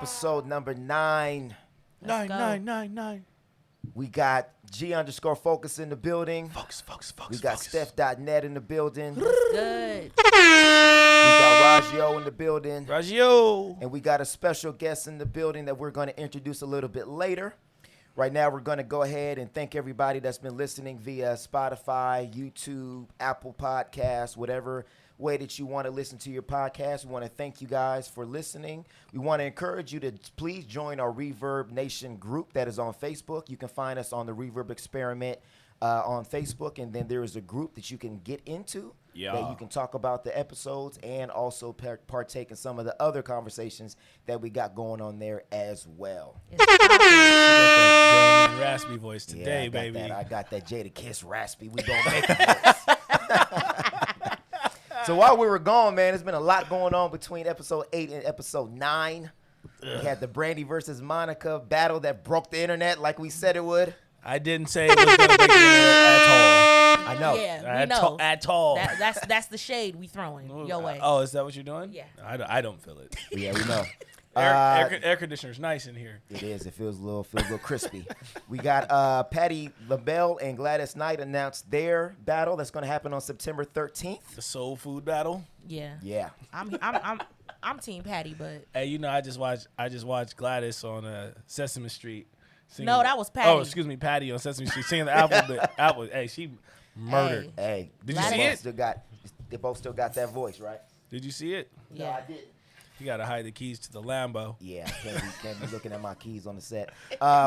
episode number 9. Nine. We got G_Focus in the building. Focus. We got Steph.net in the building. Good. We got Raggio in the building. Raggio. And we got a special guest in the building that we're going to introduce a little bit later. Right now, we're going to go ahead and thank everybody that's been listening via Spotify, YouTube, Apple Podcasts, whatever way that you want to listen to your podcast. We want to thank you guys for listening. We want to encourage you to please join our Reverb Nation group that is on Facebook. You can find us on the Reverb Experiment on Facebook, and then there is a group that you can get into that you can talk about the episodes and also partake in some of the other conversations that we got going on there as well. Raspy voice today, baby. I got that Jada Kiss raspy. We gonna make it. So while we were gone, man, there's been a lot going on between episode 8 and episode 9. We had the Brandy versus Monica battle that broke the internet like we said it would. I didn't say it was going to break the internet at all. I know. Yeah, we know. At all. That's the shade we throwing your way. Oh, is that what you're doing? Yeah. I don't feel it. Yeah, we know. Air conditioner's nice in here. It is. It feels a little crispy. We got Patty LaBelle and Gladys Knight announced their battle that's going to happen on September 13th. The soul food battle. Yeah. Yeah. I'm Team Patty, but Hey, you know, I just watched Gladys on Sesame Street. Singing, no, that was Patty. Oh, excuse me, Patty on Sesame Street singing the alphabet. Hey, she murdered. Hey, did you see it? They both still got that voice, right? Did you see it? Yeah. No, I didn't. You gotta hide the keys to the Lambo. Yeah, can't be looking at my keys on the set.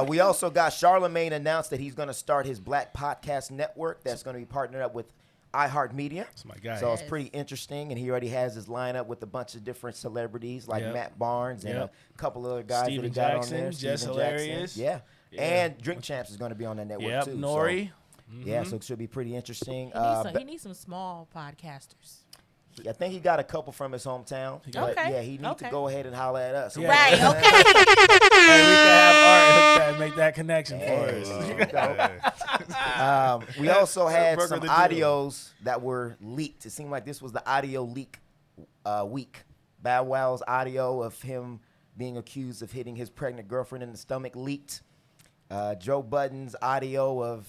We also got Charlemagne announced that he's going to start his Black Podcast Network that's going to be partnered up with iHeartMedia. That's my guy. So it's pretty interesting, and he already has his lineup with a bunch of different celebrities like Yep. Matt Barnes and a couple other guys Steven that he got Jackson, on there. Jess Steven Hilarious. Jackson. Yeah. And Drink Champs is going to be on that network too. Nori. So, yeah, so it should be pretty interesting. he needs some small podcasters. I think he got a couple from his hometown. But Okay. yeah, he needs to go ahead and holler at us. Yeah. Right, Yeah. okay. Hey, we can have Art hook that, make that connection Hey. for us. We also had Burger some the deal. audios that were leaked. It seemed like this was the audio leak week. Bow Wow's audio of him being accused of hitting his pregnant girlfriend in the stomach leaked. Joe Budden's audio of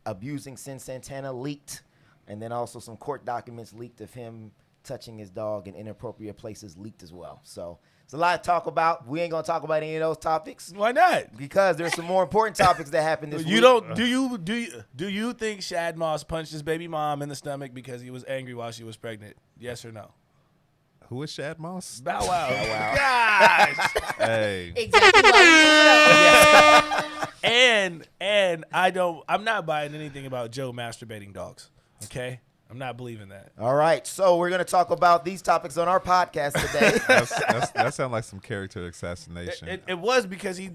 abusing Sin Santana leaked. And then also some court documents leaked of him touching his dog in inappropriate places leaked as well. So it's a lot to talk about. We ain't going to talk about any of those topics. Why not? Because there's some more important topics that happened this week. Do you think Shad Moss punched his baby mom in the stomach because he was angry while she was pregnant? Yes or no? Who is Shad Moss? Bow Wow. Gosh. Hey. Exactly why And I'm not buying anything about Joe masturbating dogs. Okay? I'm not believing that. All right, so we're going to talk about these topics on our podcast today. That sounds like some character assassination. It was because he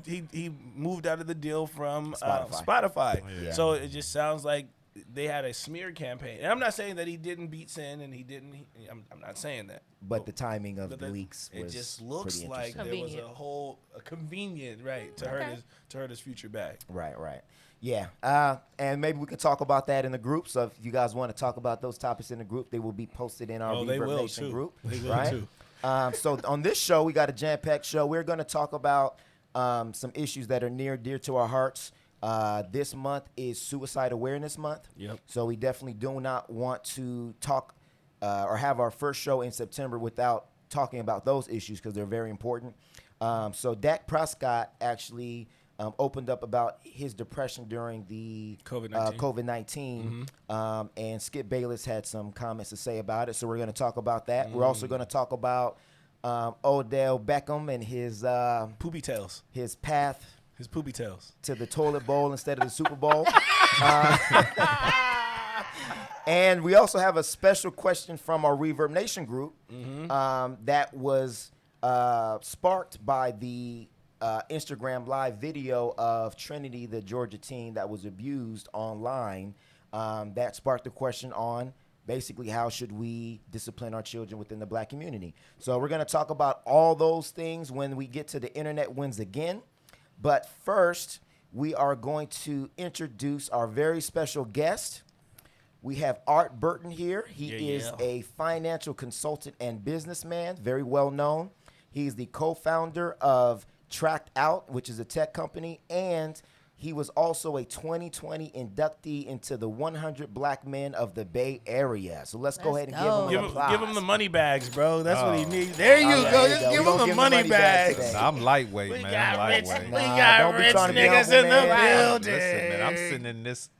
moved out of the deal from Spotify. Yeah. So it just sounds like they had a smear campaign. And I'm not saying that he didn't beat Sin and he didn't. I'm not saying that. But the timing of the leaks was it just looks pretty like interesting. there was a convenient to hurt his future back. Right. Yeah, and maybe we can talk about that in the group. So if you guys want to talk about those topics in the group, they will be posted in our Reverb Nation group. They will right? too. So on this show, we got a jam-packed show. We're going to talk about some issues that are near dear to our hearts. This month is Suicide Awareness Month. Yep. So we definitely do not want to talk or have our first show in September without talking about those issues because they're very important. So Dak Prescott actually opened up about his depression during the COVID-19. And Skip Bayless had some comments to say about it. So we're going to talk about that. We're also going to talk about Odell Beckham and his poopy tails. His path. His poopy tails. To the toilet bowl instead of the Super Bowl. And we also have a special question from our Reverb Nation group that was sparked by the Instagram live video of Trinity, the Georgia teen that was abused online. That sparked the question on basically how should we discipline our children within the Black community. So we're going to talk about all those things when we get to the internet wins again. But first, we are going to introduce our very special guest. We have Art Burton here. He is a financial consultant and businessman, very well known. He's the co-founder of Tracked Out, which is a tech company, and he was also a 2020 inductee into the 100 Black Men of the Bay Area. So let's go ahead and go. give him an applause. Give him the money bags, bro. That's what he needs. There you go. there you Just go. give We gonna him the give him money bags. today. Nah, I'm lightweight, We man. got I'm rich. lightweight. We Nah, got don't be rich trying to be niggas humble, in the man. building. Listen, man, I'm sitting in this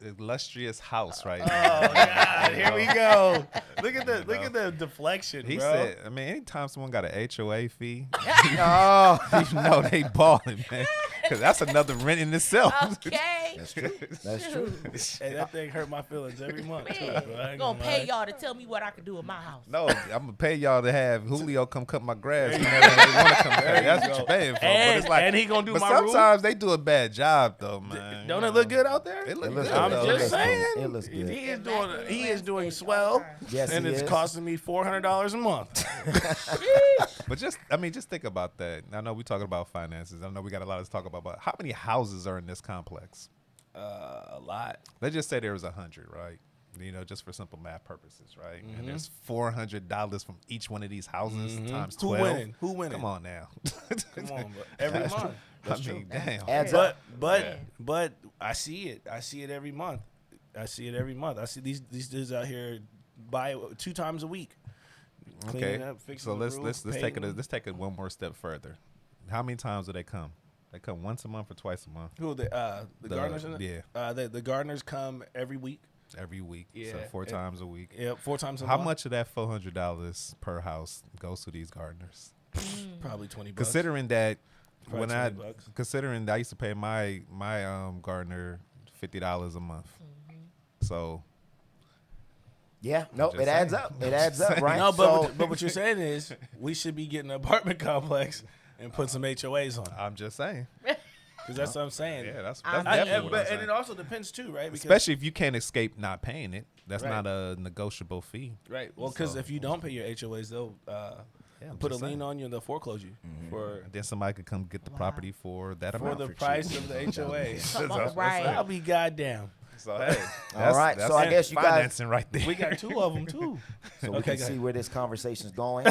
illustrious house right Oh now. God, here we go. Look at the deflection, He bro. said, I mean, anytime someone got an HOA fee, Oh, you know they balling, man. Because that's another rent in itself. Okay. that's true. That's true. Hey, that thing hurt my feelings every month too, Man, bro. I ain't gonna gonna pay lie. y'all to tell me what I can do in my house. No, I'm gonna pay y'all to have Julio come cut my grass whenever they want to come cut it. That's what you're paying for. But it's like, And he gonna do but my roof. sometimes they do a bad job though, man. Don't it look good out there? It look looks good. good. I'm It just looks saying. good. It looks good. He is doing swell. Yes, and he it's is. costing me $400 a month. But just think about that. I know we're talking about finances. I know we got a lot to talk about, but how many houses are in this complex? A lot. Let's just say there was 100, right? You know, just for simple math purposes, right? And there's $400 from each one of these houses times 12. Who winning? Come on now. Come on, bro. Every month. I mean, damn. Adds up. But I see it. I see it every month. I see these dudes out here buy 2 times a week. Okay. Cleaning up, fixing So the let's roof, take painting. let's take it one more step further. How many times do they come? They come once a month or twice a month? Who the gardeners? Yeah. The gardeners come every week. Every week. So Yeah. 4 times a week. Yeah, 4 times a How month. much of that $400 per house goes to these gardeners? Probably $20. Considering that Probably $20. considering that I used to pay my gardener $50 a month. So Yeah, no, just it adds saying. up. It adds up, right? No, So- but what you're saying is we should be getting an apartment complex and put some HOAs on. I'm just saying. Because that's what I'm saying. Yeah, that's I'm definitely saying. what I'm And saying. it also depends too, right? Because, Especially if you can't escape not paying it. That's Right. not a negotiable fee. right. Well, because So- if you don't pay your HOAs, they'll I'm put a just lien saying. on you and they'll foreclose you for And then somebody could come get the property for that for amount. the cheap. price of the HOA. Right. I'll be goddamn. So hey, All right, so I guess you guys- financing right there. We got 2 of them too. So we Okay, can go see ahead. where this conversation's going.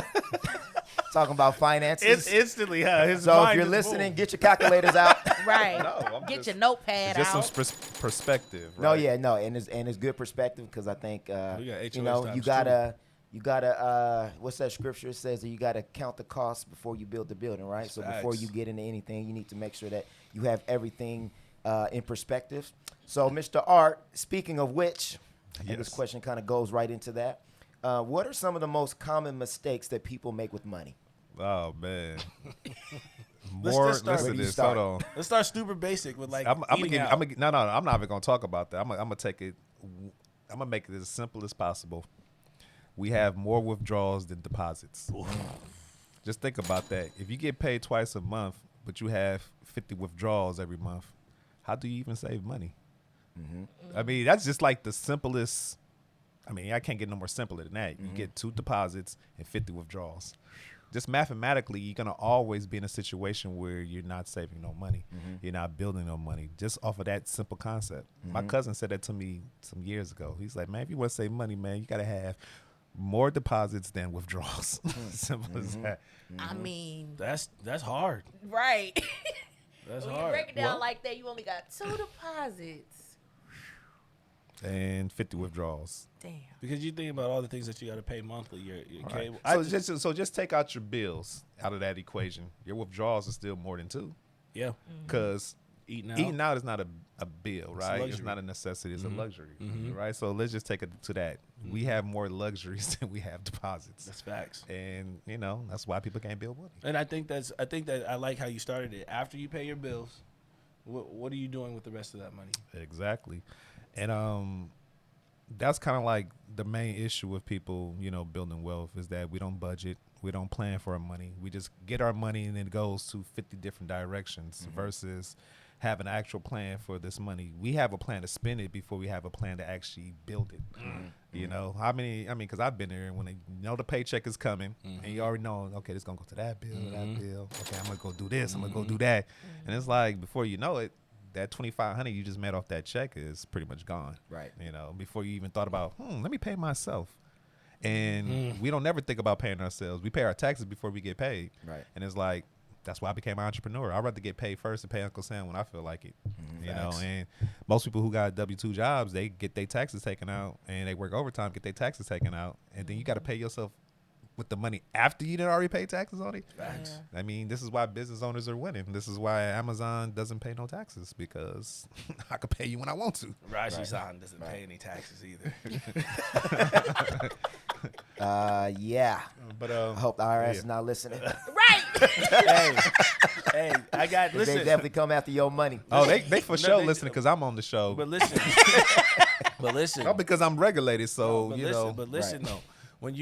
Talking about finances. It's instantly, huh? His so if mind you're is listening, boom. get your calculators out. Right. I'm Get just- your notepad Just out. some perspective. Right? No, yeah, no, and it's good perspective because I think We got you HOAs know times you gotta what's that scripture? It says that you gotta count the cost before you build the building, right? So before Facts. you get into anything, you need to make sure that you have everything in perspective. So, Mr. Art, speaking of which, I think this Yes. question kind of goes right into that. What are some of the most common mistakes that people make with money? Oh man. Let's More. just start- Listen Where to do you this. start? Hold on. Let's start super basic with like I'm gonna eating give. out. No. I'm not even gonna talk about that. I'm gonna take it. I'm gonna make it as simple as possible. We have more withdrawals than deposits. Just think about that. If you get paid twice a month, but you have 50 withdrawals every month, how do you even save money? I mean, that's just like the simplest. I mean, I can't get no more simpler than that. You get 2 deposits and 50 withdrawals. Just mathematically, you're gonna always be in a situation where you're not saving no money. You're not building no money. Just off of that simple concept. My cousin said that to me some years ago. He's like, man, if you want to save money, man, you gotta have more deposits than withdrawals. Simple as that. I mean, That's hard. right. That's When you hard. break it down like that, you only got 2 deposits. And 50 withdrawals. Damn. Because you think about all the things that you got to pay monthly. Your Right. cable. So just take out your bills out of that equation. Your withdrawals are still more than 2. Yeah. Because Eating out. out is not a bill, right? It's luxury. not a necessity. It's a luxury, right? So let's just take it to that. We have more luxuries than we have deposits. That's facts. And, you know, that's why people can't build money. And I think that I like how you started it. After you pay your bills, what are you doing with the rest of that money? Exactly. And that's kind of like the main issue with people, you know, building wealth is that we don't budget. We don't plan for our money. We just get our money and it goes to 50 different directions versus have an actual plan for this money. We have a plan to spend it before we have a plan to actually build it. You know, because I've been there and when they know the paycheck is coming and you already know, okay, this going to go to that bill, that bill. Okay, I'm going to go do this. I'm going to go do that. And it's like, before you know it, that $2,500 you just made off that check is pretty much gone. Right. You know, before you even thought about, let me pay myself. And we don't never think about paying ourselves. We pay our taxes before we get paid. Right. And it's like, that's why I became an entrepreneur. I'd rather get paid first and pay Uncle Sam when I feel like it. You know, and most people who got W-2 jobs, they get their taxes taken out and they work overtime, get their taxes taken out. And then you got to pay yourself with the money after you done already paid taxes on it. Facts. Yeah. I mean, this is why business owners are winning. This is why Amazon doesn't pay no taxes, because I can pay you when I want to. Raji-san doesn't pay any taxes either. Yeah. But I hope the IRS is not listening. Right. hey, I got They listen. definitely come after your money. oh, they for No, sure they- listening because I'm on the show. But listen, but listen, Not because I'm regulated, so but you listen, know. But listen though, when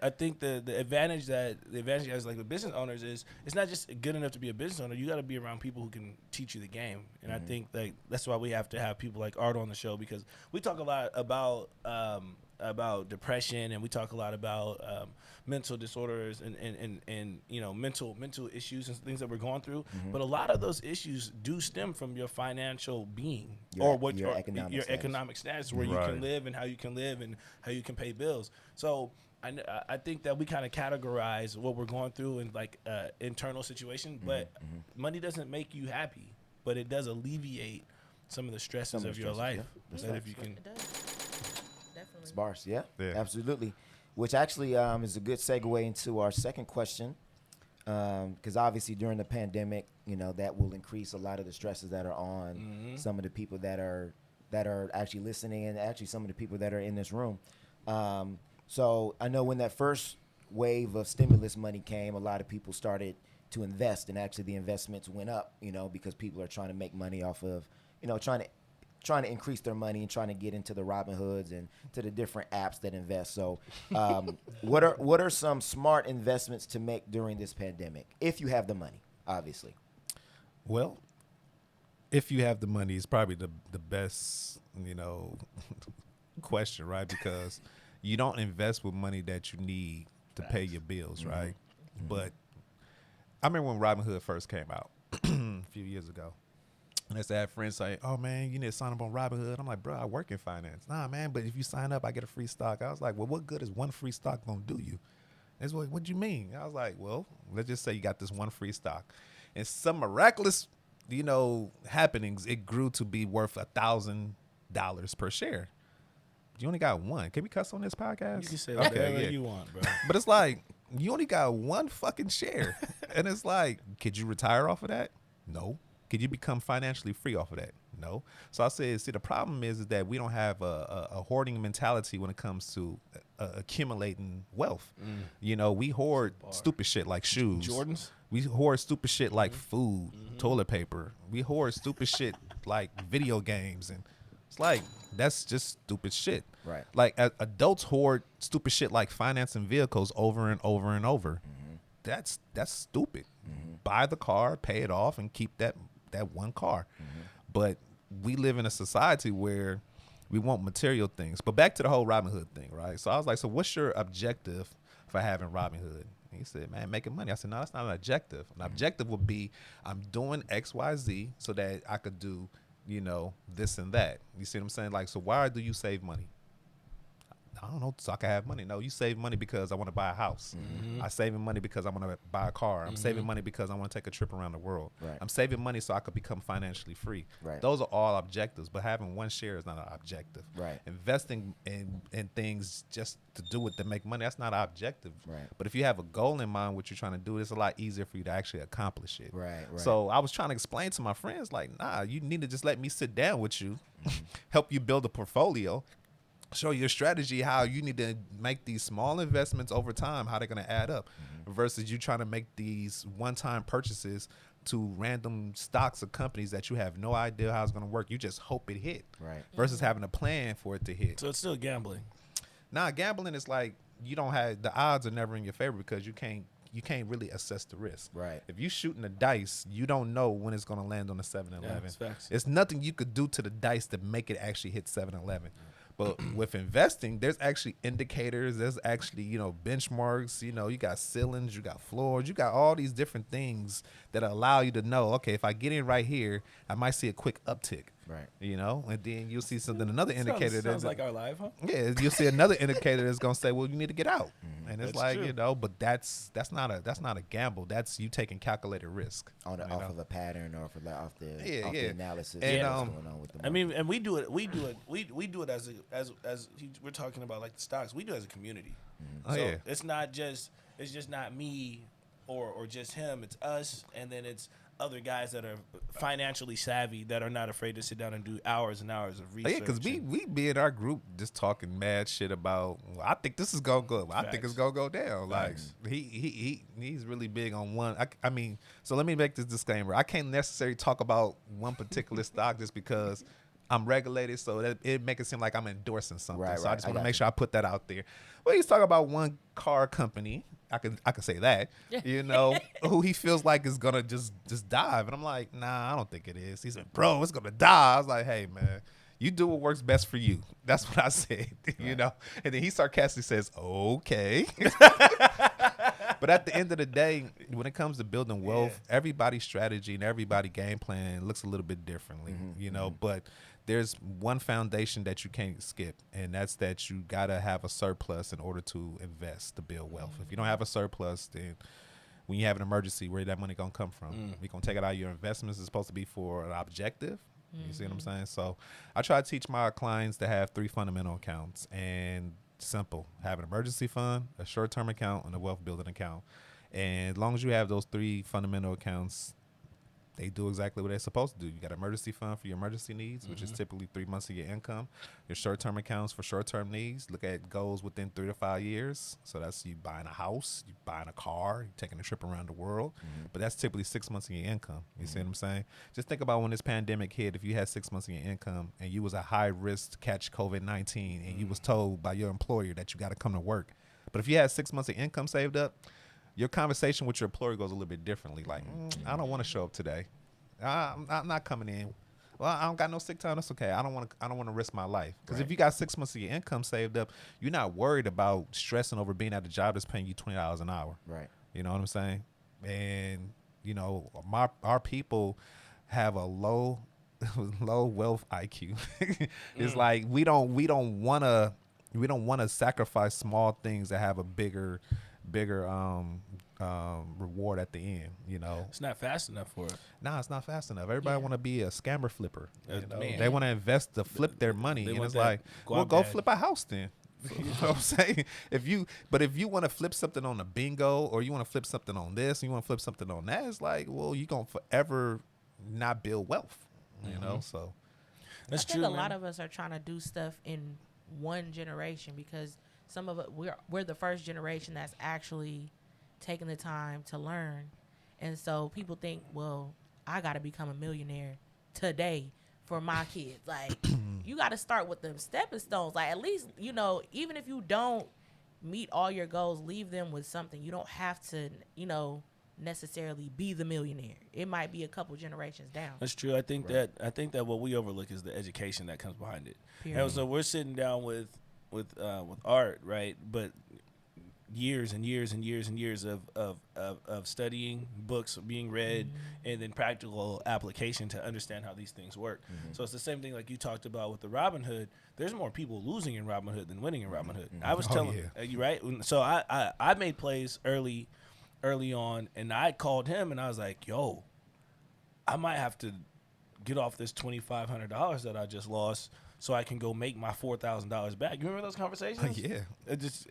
I think the advantage guys like with business owners is it's not just good enough to be a business owner. You got to be around people who can teach you the game, and I think like that's why we have to have people like Art on the show, because we talk a lot about depression, and we talk a lot about mental disorders and you know mental issues and things that we're going through. But a lot of those issues do stem from your financial being Your economic your status. economic status, where you Right. can live and how you can live and how you can pay bills. So I think that we kind of categorize what we're going through in like internal situation, but money doesn't make you happy, but it does alleviate some of the stresses of your life. That if you can. It does. Definitely. It's bars, yeah, Yeah. absolutely. Which actually is a good segue into our second question, because obviously during the pandemic, you know, that will increase a lot of the stresses that are on some of the people that are actually listening, and actually some of the people that are in this room. So I know when that first wave of stimulus money came, a lot of people started to invest, and actually the investments went up, you know, because people are trying to make money off of, you know, trying to increase their money and trying to get into the Robinhoods and to the different apps that invest. So what are some smart investments to make during this pandemic, if you have the money, obviously? Well, if you have the money, it's probably the best, you know, question, right? Because you don't invest with money that you need to pay your bills, right? But I remember when Robinhood first came out a few years ago. And I had friends say, "Oh man, you need to sign up on Robinhood." I'm like, "Bro, I work in finance." "Nah, man, but if you sign up, I get a free stock." I was like, "Well, what good is one free stock gonna do you?" It's like, "What do you mean?" I was like, "Well, let's just say you got this one free stock, and some miraculous, you know, happenings, it grew to be worth $1,000 per share. You only got one. Can we cuss on this podcast? You can say whatever yeah. you want, bro. But it's like, you only got one fucking share. And it's like, could you retire off of that? No. Could you become financially free off of that? No. So I said, see, the problem is that we don't have a hoarding mentality when it comes to accumulating wealth. You know, we hoard stupid shit like shoes. Jordans? We hoard stupid shit like food, toilet paper. We hoard stupid shit like video games. And it's like, that's just stupid shit. Right. Like adults hoard stupid shit like financing vehicles over and over and over. That's stupid. Buy the car, pay it off, and keep that one car. But we live in a society where we want material things. But back to the whole Robinhood thing, right? So I was like, so what's your objective for having Robinhood? And he said, man, making money. I said, no, that's not an objective. An objective would be I'm doing X, Y, Z so that I could do, you know, this and that. You see what I'm saying? Like, so why do you save money? I don't know, so I can have money. No, you save money because I want to buy a house. I'm saving money because I want to buy a car. I'm saving money because I want to take a trip around the world. Right. I'm saving money so I could become financially free. Right. Those are all objectives, but having one share is not an objective. Right. Investing in things just to do it to make money, that's not an objective. Right. But if you have a goal in mind, what you're trying to do, it's a lot easier for you to actually accomplish it. Right. So I was trying to explain to my friends, like, nah, you need to just let me sit down with you, help you build a portfolio, show your strategy, how you need to make these small investments over time, how they're going to add up, versus you trying to make these one-time purchases to random stocks of companies that you have no idea how it's going to work. You just hope it hit. Right. Versus having a plan for it to hit. So it's still gambling. Nah, gambling is like, you don't have, the odds are never in your favor because you can't really assess the risk. Right. If you shooting the dice, you don't know when it's going to land on the 7-Eleven. Yeah, it's facts. It's nothing you could do to the dice to make it actually hit 7-Eleven. But with investing, there's actually indicators. There's actually, you know, benchmarks. You know, you got ceilings, you got floors, you got all these different things that allow you to know, okay, if I get in right here, I might see a quick uptick. Right. You know, and then you'll see something, another indicator Sounds like our life, huh? yeah, you'll see another indicator that's gonna say, well, you need to get out. And it's That's like, true. you know, but that's not a gamble. That's you taking calculated risk. Off you know? of a pattern or off the Yeah. the analysis And, of what's going on with the market. I mean, and we do it. We do it as we're talking about like the stocks. We do it as a community. Oh, So yeah. it's just not me or just him. It's us, and then it's other guys that are financially savvy that are not afraid to sit down and do hours and hours of research. Yeah, because we be in our group just talking mad shit about. Well, I think this is gonna go. I think it's gonna go down. Facts. Like he's really big on one. I mean, so let me make this disclaimer. I can't necessarily talk about one particular stock just because I'm regulated, so that it make it seem like I'm endorsing something. Right, so I right. just I want to got make you. sure I put that out there. Well, he's talking about one car company. I could say that, you know, who he feels like is gonna just dive, and I'm like, nah, I don't think it is. He said, bro, it's gonna die. I was like, hey man, you do what works best for you. That's what I said, you know. And then he sarcastically says, okay. But at the end of the day, when it comes to building wealth, everybody's strategy and everybody's game plan looks a little bit differently, you know. But there's one foundation that you can't skip, and that's that you gotta have a surplus in order to invest to build wealth. If you don't have a surplus, then when you have an emergency, where that money gonna come from? You're gonna take it out of your investments. It's supposed to be for an objective. You see what I'm saying? So I try to teach my clients to have 3 fundamental accounts, and simple: have an emergency fund, a short-term account, and a wealth building account. And as long as you have those 3 fundamental accounts, they do exactly what they're supposed to do. You got an emergency fund for your emergency needs, which is typically 3 months of your income. Your short-term accounts for short-term needs. Look at goals within 3 to 5 years. So that's you buying a house, you buying a car, you taking a trip around the world. But that's typically 6 months of your income. You see what I'm saying? Just think about when this pandemic hit. If you had 6 months of your income and you was a high risk to catch COVID-19, and you was told by your employer that you got to come to work. But if you had 6 months of income saved up, your conversation with your employer goes a little bit differently. Like, I don't want to show up today. I'm not coming in. Well, I don't got no sick time. That's okay. I don't want to risk my life. Because if you got 6 months of your income saved up, you're not worried about stressing over being at a job that's paying you $20 an hour. Right. You know what I'm saying? And you know, our people have a low wealth IQ. It's like we don't want to sacrifice small things that have a bigger reward at the end, you know. It's not fast enough for it. Nah, it's not fast enough. Everybody want to be a scammer flipper. You know? Man. They want to invest to flip their money, They and want it's that like, well, guap go bag. flip a house then. You know what I'm saying? If you want to flip something on the bingo, or you want to flip something on this, and you want to flip something on that, it's like, well, you gonna forever not build wealth, you know. So That's I think true. a man. lot of us are trying to do stuff in one generation because some of it we're the first generation that's actually taking the time to learn, and so people think, well, I got to become a millionaire today for my kids. Like, you got to start with them stepping stones. Like, at least, you know, even if you don't meet all your goals, leave them with something. You don't have to, you know, necessarily be the millionaire. It might be a couple generations down. That's true. I think that what we overlook is the education that comes behind it. Period. And so we're sitting down with art, right? But years and years and years and years of studying, books being read, and then practical application to understand how these things work. So it's the same thing like you talked about with the Robin Hood. There's more people losing in Robin Hood than winning in Robin Hood. I was telling you, right? So I made plays early on, and I called him and I was like, yo, I might have to get off this $2,500 that I just lost so I can go make my $4,000 back. You remember those conversations? yeah.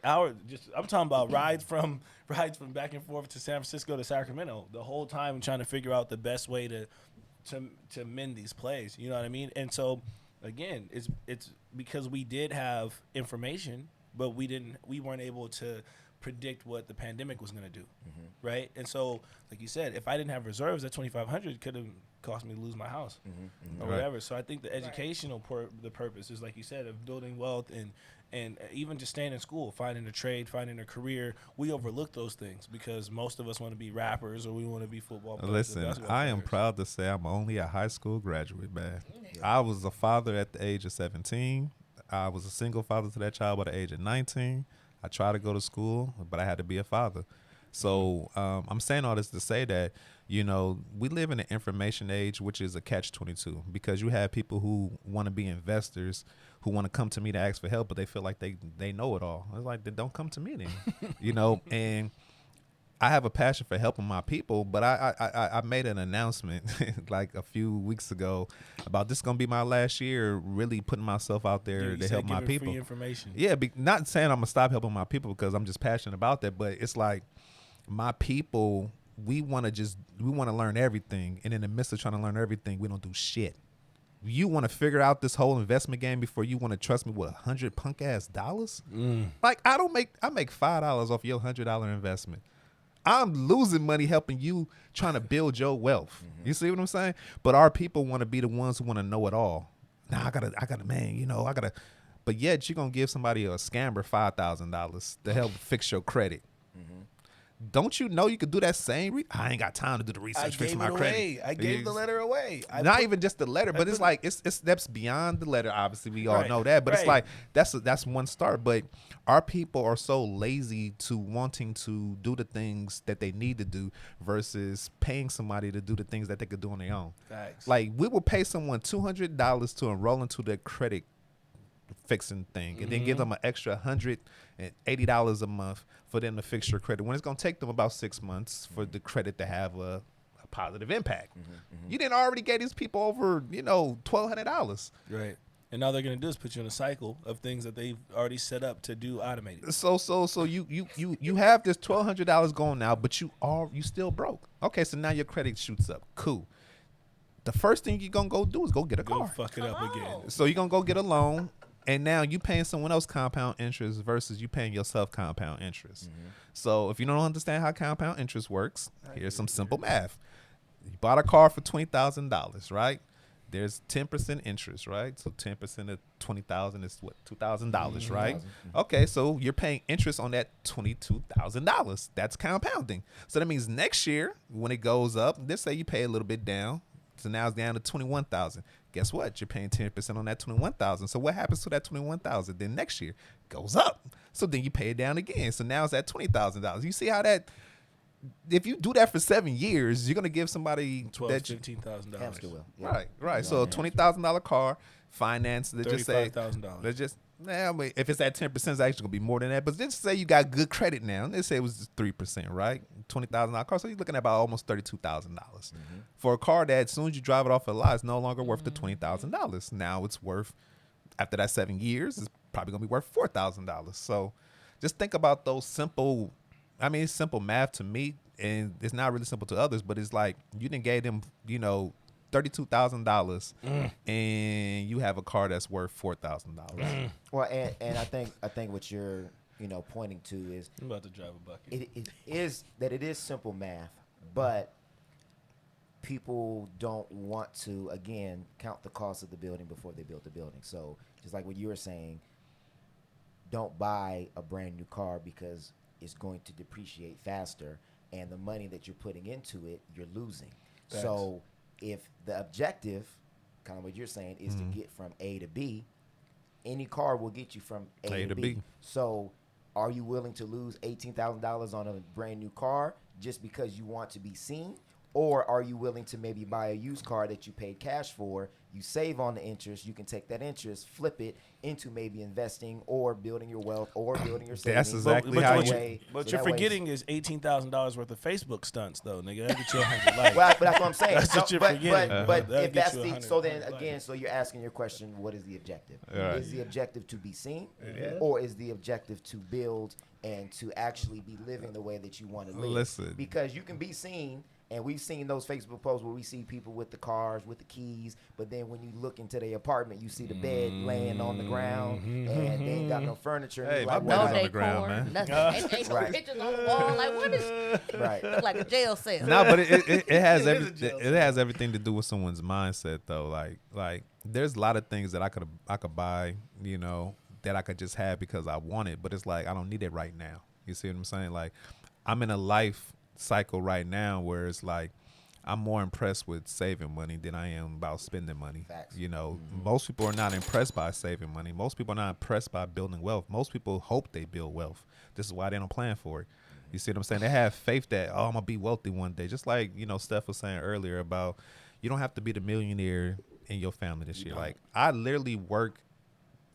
I'm talking about rides from back and forth to San Francisco to Sacramento the whole time, trying to figure out the best way to mend these plays. You know what I mean? And so again, it's because we did have information, but we weren't able to predict what the pandemic was going to do, right? And so, like you said, if I didn't have reserves, that $2,500 could have cost me to lose my house or whatever. So I think the educational the purpose is, like you said, of building wealth and even just staying in school, finding a trade, finding a career. We overlook those things because most of us want to be rappers or we want to be football players. Listen, basketball I am players. proud to say I'm only a high school graduate, man. I was a father at the age of 17. I was a single father to that child by the age of 19. I tried to go to school, but I had to be a father. So I'm saying all this to say that, you know, we live in an information age, which is a catch-22, because you have people who want to be investors who want to come to me to ask for help, but they feel like they know it all. It's like, then don't come to me then, you know. And I have a passion for helping my people, but I made an announcement like a few weeks ago about this is gonna be my last year really putting myself out there to help my people. Free information. Yeah, not saying I'm gonna stop helping my people because I'm just passionate about that, but it's like my people, we want to learn everything, and in the midst of trying to learn everything, we don't do shit. You want to figure out this whole investment game before you want to trust me with $100 punk ass dollars? Like I make $5 off your $100 investment. I'm losing money helping you trying to build your wealth. You see what I'm saying? But our people want to be the ones who want to know it all. Now I gotta, man, you know, but yet you're going to give somebody a scammer $5,000 to help fix your credit. Don't you know you could do that same? I ain't got time to do the research, fix my credit. I gave the letter away. Not even just the letter, but it's like it's steps beyond the letter. Obviously, we all know that, but it's like that's one start. But our people are so lazy to wanting to do the things that they need to do versus paying somebody to do the things that they could do on their own. Facts. Like we will pay someone $200 to enroll into their credit fixing thing, and then give them an extra $180 a month for them to fix your credit when it's going to take them about 6 months for the credit to have a positive impact. You didn't already get these people over, you know, $1,200. Right. And now they're going to do is put you in a cycle of things that they've already set up to do automated. So you have this $1,200 going now, but you still broke. Okay, so now your credit shoots up. Cool. The first thing you're going to go do is go get a car. Fuck it up again. So you're going to go get a loan. And now you paying someone else compound interest versus you paying yourself compound interest. So if you don't understand how compound interest works, here's some simple math. You bought a car for $20,000, right? There's 10% interest, right? So 10% of $20,000 is what, $2,000, right? Okay, so you're paying interest on that $22,000. That's compounding. So that means next year when it goes up, let's say you pay a little bit down. So now it's down to $21,000. Guess what? You're paying 10% on that $21,000. So what happens to that $21,000? Then next year it goes up. So then you pay it down again. So now it's at $20,000. You see how that? If you do that for 7 years, you're gonna give somebody $15,000. Right. Yeah, so a $20,000 car, finance. Let's just say $35,000. I mean, if it's at 10%, it's actually gonna be more than that. But let's say you got good credit now. Let's say it was 3%, right? $20,000 car, so you're looking at about almost $32,000 for a car that, as soon as you drive it off the lot, it's no longer worth the $20,000. Now it's worth, after that 7 years, it's probably gonna be worth $4,000. So just think about those simple. I mean, it's simple math to me, and it's not really simple to others. But it's like you didn't gave them, you know, $32,000, and you have a car that's worth $4,000. Well, and I think what you're, you know, pointing to is I'm about to drive a bucket. it is simple math, but people don't want to, again, count the cost of the building before they build the building. So just like what you were saying, don't buy a brand new car because it's going to depreciate faster, and the money that you're putting into it, you're losing. Thanks. So if the objective, kind of what you're saying, is to get from A to B, any car will get you from A to B. So are you willing to lose $18,000 on a brand new car just because you want to be seen? Or are you willing to maybe buy a used car that you paid cash for, you save on the interest, you can take that interest, flip it into maybe investing or building your wealth or building your savings. That's exactly how you. But you're forgetting is $18,000 worth of Facebook stunts, though, nigga. That get you 100 likes. Well, but that's what I'm saying. That's what you're forgetting. But That'll if get that's you the 100 so then likes. again, so you're asking your question, what is the objective? Right. Is the objective to be seen, or is the objective to build and to actually be living the way that you want to live? Listen. Because you can be seen. And we've seen those Facebook posts where we see people with the cars, with the keys, but then when you look into their apartment, you see the bed laying on the ground, and they ain't got no furniture. Hey, my like, bed's No on the decor, ground, man. nothing. Ain't no Right. pictures on the wall. Like, what is? right. Look like a jail cell. No, but it has It is a jail it has everything to do with someone's mindset, though. Like there's a lot of things that I could buy, you know, that I could just have because I want it, but it's like I don't need it right now. You see what I'm saying? Like I'm in a life cycle right now where it's like I'm more impressed with saving money than I am about spending money. Facts. You know, most people are not impressed by saving money. Most people are not impressed by building wealth. Most people hope they build wealth. This is why they don't plan for it. You see what I'm saying? They have faith that, oh, I'm gonna be wealthy one day. Just like, Steph was saying earlier about you don't have to be the millionaire in your family this year. Like, I literally work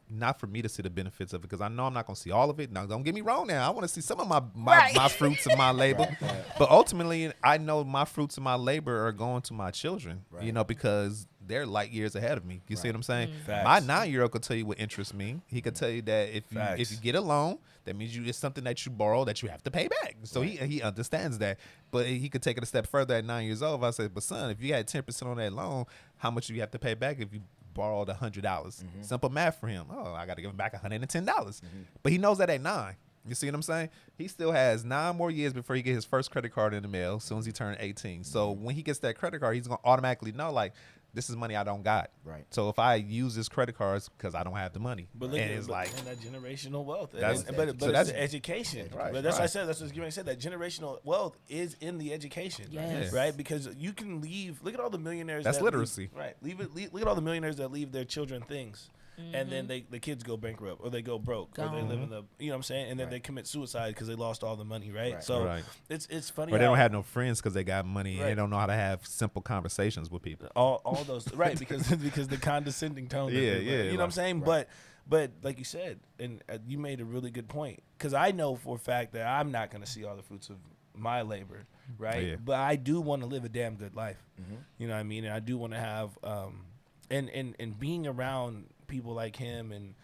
not for me to see the benefits of it, because I know I'm not gonna see all of it. Now, don't get me wrong. Now, I want to see some of my fruits of my labor, but ultimately, I know my fruits of my labor are going to my children. Because they're light years ahead of me. You see what I'm saying? My 9-year-old could tell you what interest mean. He could tell you that if you get a loan, that means it's something that you borrow that you have to pay back. So he understands that. But he could take it a step further at 9 years old. If I said, but son, if you had 10% on that loan, how much do you have to pay back if you borrowed $100? Simple math for him. Oh, I got to give him back $110. But he knows that at 9. You see what I'm saying? He still has 9 more years before he get his first credit card in the mail as soon as he turns 18. So when he gets that credit card, he's going to automatically know, like, this is money I don't got. Right. So if I use this credit cards because I don't have the money, but look, and it's like that generational wealth. That's, but it's the education. Right. But that's what I said. That's what I said. That generational wealth is in the education. Yes. Right. Because you can leave. Look at all the millionaires. That's literacy. Look at all the millionaires that leave their children things. And then the kids go bankrupt, or they go broke, or they live in the, you know what I'm saying, and then they commit suicide because they lost all the money, right? So it's funny. Or they don't have no friends because they got money and they don't know how to have simple conversations with people. All those because the condescending tone. You know what I'm saying? But like you said, and you made a really good point, because I know for a fact that I'm not going to see all the fruits of my labor, right? But I do want to live a damn good life. You know what I mean? And I do want to have and being around people like him and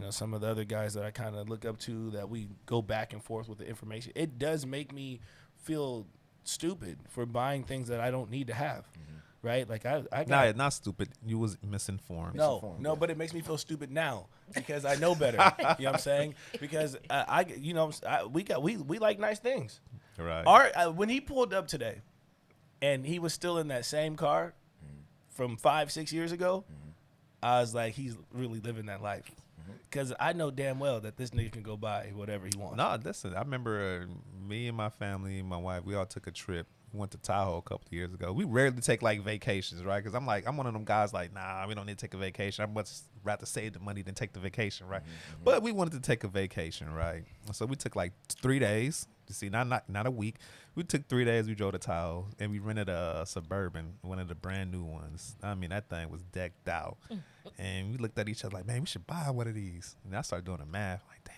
some of the other guys that I kind of look up to, that we go back and forth with the information, it does make me feel stupid for buying things that I don't need to have. Right? Like I got not stupid. You was misinformed. No, but it makes me feel stupid now because I know better. You know what I'm saying? Because we like nice things. Right. When he pulled up today and he was still in that same car from 5-6 years ago, I was like, he's really living that life. Because I know damn well that this nigga can go buy whatever he wants. No, listen, I remember me and my family and my wife, we all took a trip. We went to Tahoe a couple of years ago. We rarely take, like, vacations, right? Because I'm one of them guys like, nah, we don't need to take a vacation. I'd much rather save the money than take the vacation, right? But we wanted to take a vacation, right? So we took, like, 3 days. You see, not a week. We took 3 days. We drove to Tahoe, and we rented a Suburban, one of the brand new ones. I mean, that thing was decked out. And we looked at each other like, man, we should buy one of these. And I started doing the math. Like, damn,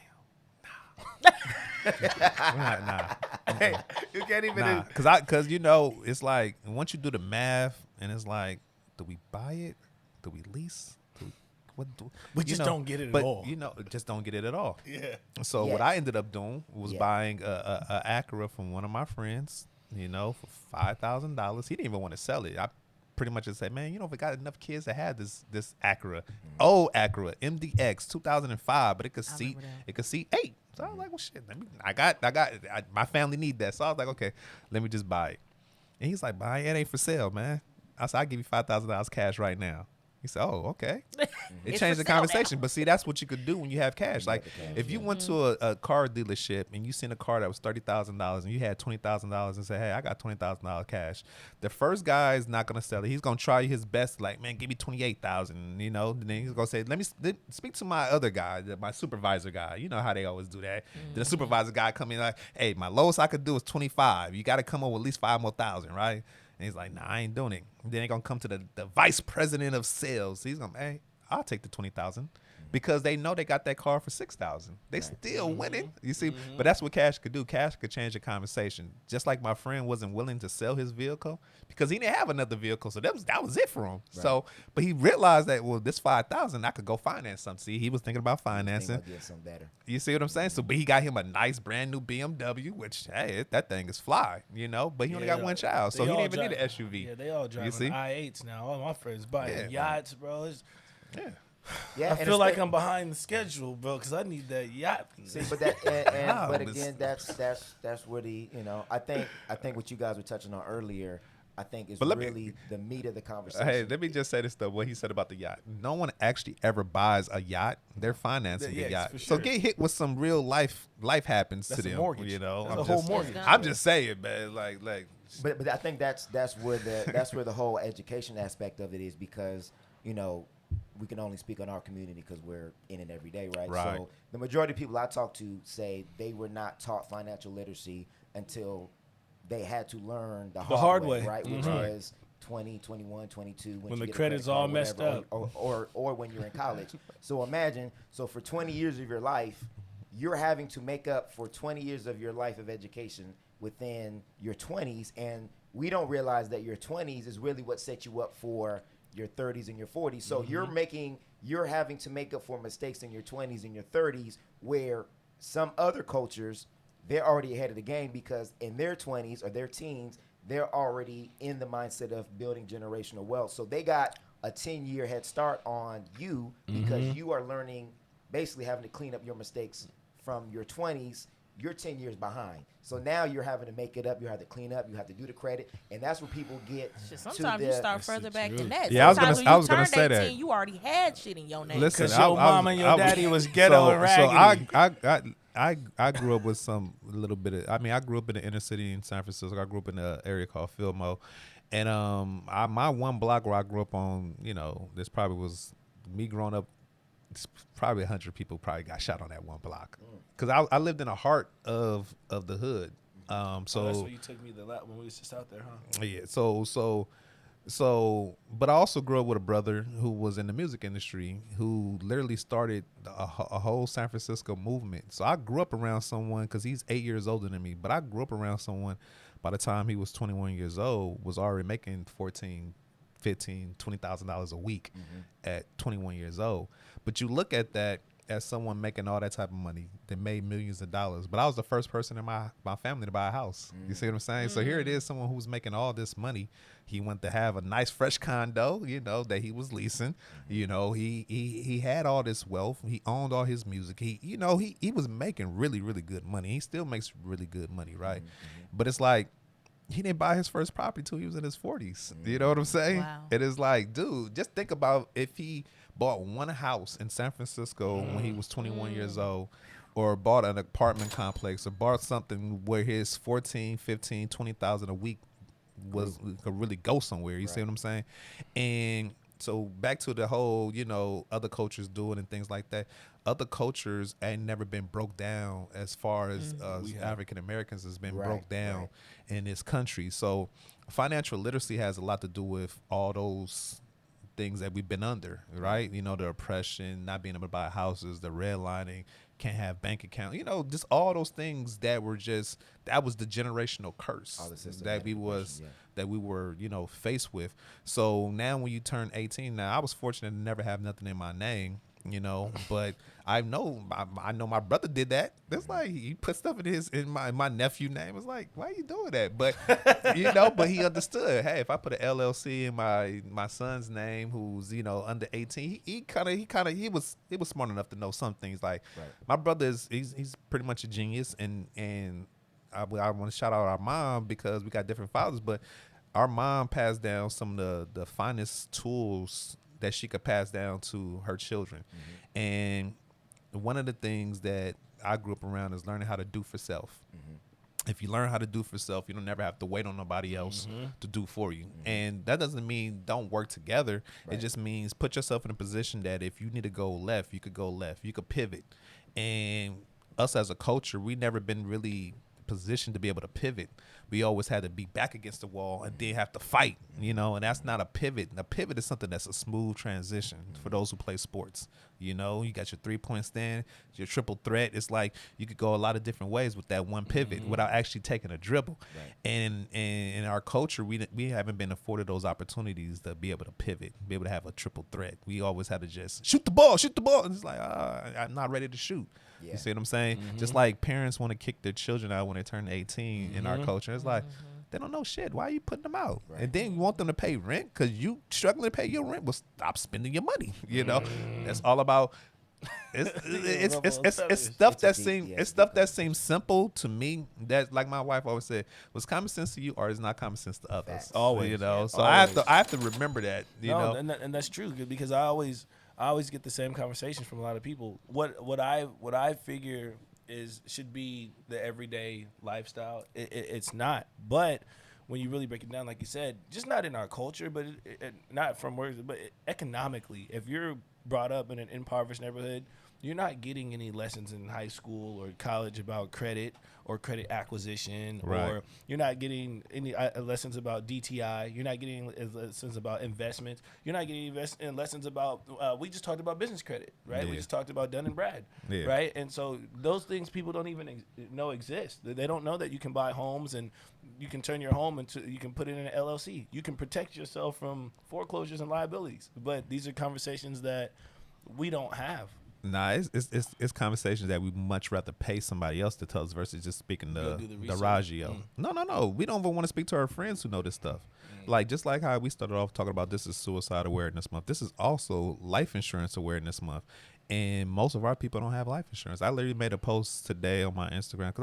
nah. Hey, you can't even. Because it's like, once you do the math, and it's like, do we buy it? Do we lease? We just don't get it at all. Just don't get it at all. Yeah. So what I ended up doing was buying a Acura from one of my friends, for $5,000. He didn't even want to sell it. I pretty much just said, man, if we got enough kids that had this Acura, old Acura, MDX, 2005, but it could seat 8. So I was like, well, shit, my family need that. So I was like, okay, let me just buy it. And he's like, buy it, it ain't for sale, man. I said, I'll give you $5,000 cash right now. He said, oh, okay. It changed the conversation. But see, that's what you could do when you have cash. Like, if you went to a car dealership and you seen a car that was $30,000 and you had $20,000 and said, hey, I got $20,000 cash, the first guy is not going to sell it. He's going to try his best, like, man, give me $28,000, and then he's going to say, let me speak to my other guy, my supervisor guy. You know how they always do that. The supervisor guy come in like, hey, my lowest I could do is 25. You got to come up with at least 5,000 more, right? And he's like, nah, I ain't doing it. Then they're going to come to the vice president of sales. He's going to, hey, I'll take the 20,000 because they know they got that car for 6,000. They still winning. You see, but that's what cash could do. Cash could change the conversation. Just like my friend wasn't willing to sell his vehicle because he didn't have another vehicle. So that was it for him. Right. So, but he realized that, well, this 5,000, I could go finance something. See, he was thinking about financing. Get something better. You see what I'm saying? So, but he got him a nice brand new BMW, which, hey, that thing is fly, but he only got one child. So he didn't even need an SUV. Yeah, they all drive I-8s now. All my friends buying yachts, bro. Yeah, I feel like I'm behind the schedule, bro, because I need that yacht. See, but again, that's where the I think what you guys were touching on earlier, I think is really the meat of the conversation. Hey, let me just say this though. What he said about the yacht. No one actually ever buys a yacht. They're financing the yacht. Sure. So get hit with some real life happens to them. Mortgage. That's a whole mortgage. I'm just saying, man. Like. But I think that's where the whole education aspect of it is, because we can only speak on our community because we're in it every day, right? Right. So the majority of people I talk to say they were not taught financial literacy until they had to learn the hard way, right? Which was 20, 21, 22. When the you get a credit's credit card, all messed whatever, up. or when you're in college. So imagine, so for 20 years of your life, you're having to make up for 20 years of your life of education within your 20s, and we don't realize that your 20s is really what sets you up for your 30s and your 40s. So you're having to make up for mistakes in your 20s and your 30s, where some other cultures, they're already ahead of the game because in their 20s or their teens, they're already in the mindset of building generational wealth. So they got a 10-year head start on you because you are learning, basically having to clean up your mistakes from your 20s. You're 10 years behind. So now you're having to make it up. You have to clean up. You have to do the credit. And that's where people get Sometimes you start further back than that. Yeah, Sometimes I was when gonna you say turned 18, that. you already had shit in your name. Listen, Because your mom and your daddy was ghetto and raggedy. I grew up with some little bit of. I mean, I grew up in the inner city in San Francisco. I grew up in an area called Fillmore, and my one block where I grew up on, this probably was me growing up. It's probably 100 people probably got shot on that one block because I lived in the heart of the hood. So that's where you took me when we was just out there, huh? Yeah. So, but I also grew up with a brother who was in the music industry who literally started a whole San Francisco movement. So I grew up around someone because he's 8 years older than me, but I grew up around someone by the time he was 21 years old was already making $14,000, $15,000, $20,000 a week at 21 years old. But you look at that as someone making all that type of money that made millions of dollars. But I was the first person in my family to buy a house. You see what I'm saying? So here it is, someone who's making all this money. He went to have a nice fresh condo, that he was leasing. He had all this wealth. He owned all his music. He was making really, really good money. He still makes really good money, right? But it's like, he didn't buy his first property till he was in his 40s. You know what I'm saying? Wow. It is like, dude, just think about if he bought one house in San Francisco when he was 21 years old, or bought an apartment complex, or bought something where his 14, 15, 20,000 a week could really go somewhere. You see what I'm saying? And so back to the whole, other cultures do it and things like that. Other cultures ain't never been broke down as far as African Americans has been broke down in this country. So financial literacy has a lot to do with all those things that we've been under, right? The oppression, not being able to buy houses, the redlining, can't have bank account, just all those things that was the generational curse that we were faced with. So now when you turn 18, now I was fortunate to never have nothing in my name, but I know my brother did that. That's like he put stuff in my nephew name. It's like, why are you doing that? But but he understood. Hey, if I put an LLC in my son's name, who's under 18, he was smart enough to know some things. Like my brother he's pretty much a genius, and I want to shout out our mom because we got different fathers, but our mom passed down some of the finest tools that she could pass down to her children. And one of the things that I grew up around is learning how to do for self. If you learn how to do for self, you don't never have to wait on nobody else to do for you. And that doesn't mean don't work together. It just means put yourself in a position that if you need to go left, you could go left. You could pivot. And us as a culture, we never been really positioned to be able to pivot. We always had to be back against the wall and then have to fight, and that's not a pivot. A pivot is something that's a smooth transition for those who play sports. You got your 3-point stand, your triple threat. It's like you could go a lot of different ways with that one pivot without actually taking a dribble. And in our culture, we haven't been afforded those opportunities to be able to pivot, be able to have a triple threat. We always had to just shoot the ball. And it's like, I'm not ready to shoot. You see what I'm saying? Just like parents want to kick their children out when they turn 18 in our culture. It's like, they don't know shit. Why are you putting them out? And then you want them to pay rent because you struggling to pay your rent. Well, stop spending your money. That's all about. It's stuff that seems simple to me. That, like my wife always said, was common sense to you or is not common sense to others. Always, So I have to remember that. And that's true because I always get the same conversations from a lot of people. What I figure should be the everyday lifestyle. It's not, but when you really break it down, like you said, just not in our culture, but not from words, but economically, if you're brought up in an impoverished neighborhood, you're not getting any lessons in high school or college about credit or credit acquisition, Right. or you're not getting any lessons about DTI. You're not getting lessons about investments. You're not getting lessons about, we just talked about business credit, right? We Yeah. just talked about Dun and Brad, Yeah. right? And so those things people don't even know exist. They don't know that you can buy homes and you can turn your home into, you can put it in an LLC. You can protect yourself from foreclosures and liabilities. But these are conversations that we don't have. Nah, it's conversations that we much rather pay somebody else to tell us versus just speaking Go to do the the research. Raggio. No. We don't even want to speak to our friends who know this stuff. Like, just like how we started off talking about this is Suicide Awareness Month. This is also Life Insurance Awareness Month. And most of our people don't have life insurance. I literally made a post today on my Instagram because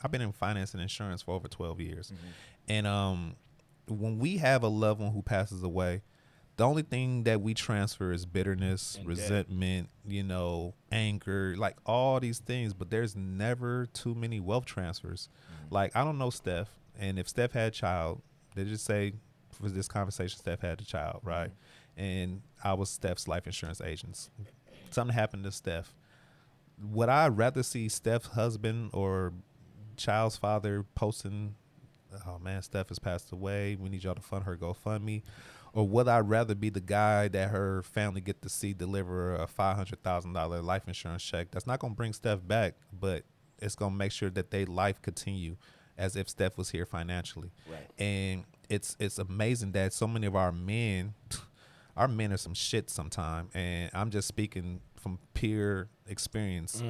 I've been in finance and insurance for over 12 years. And when we have a loved one who passes away, the only thing that we transfer is bitterness, And resentment, anger, like all these things. But there's never too many wealth transfers. Like, I don't know Steph, and if Steph had a child, they just say for this conversation, Steph had a child, right? And I was Steph's life insurance agent. Something happened to Steph. Would I rather see Steph's husband or child's father posting, "Oh man, Steph has passed away. We need y'all to fund her GoFundMe," or would I rather be the guy that her family get to see deliver a $500,000 life insurance check that's not gonna bring Steph back, but it's gonna make sure that their life continue as if Steph was here financially. Right. And it's amazing that so many of our men are some shit sometime, and I'm just speaking from pure experience.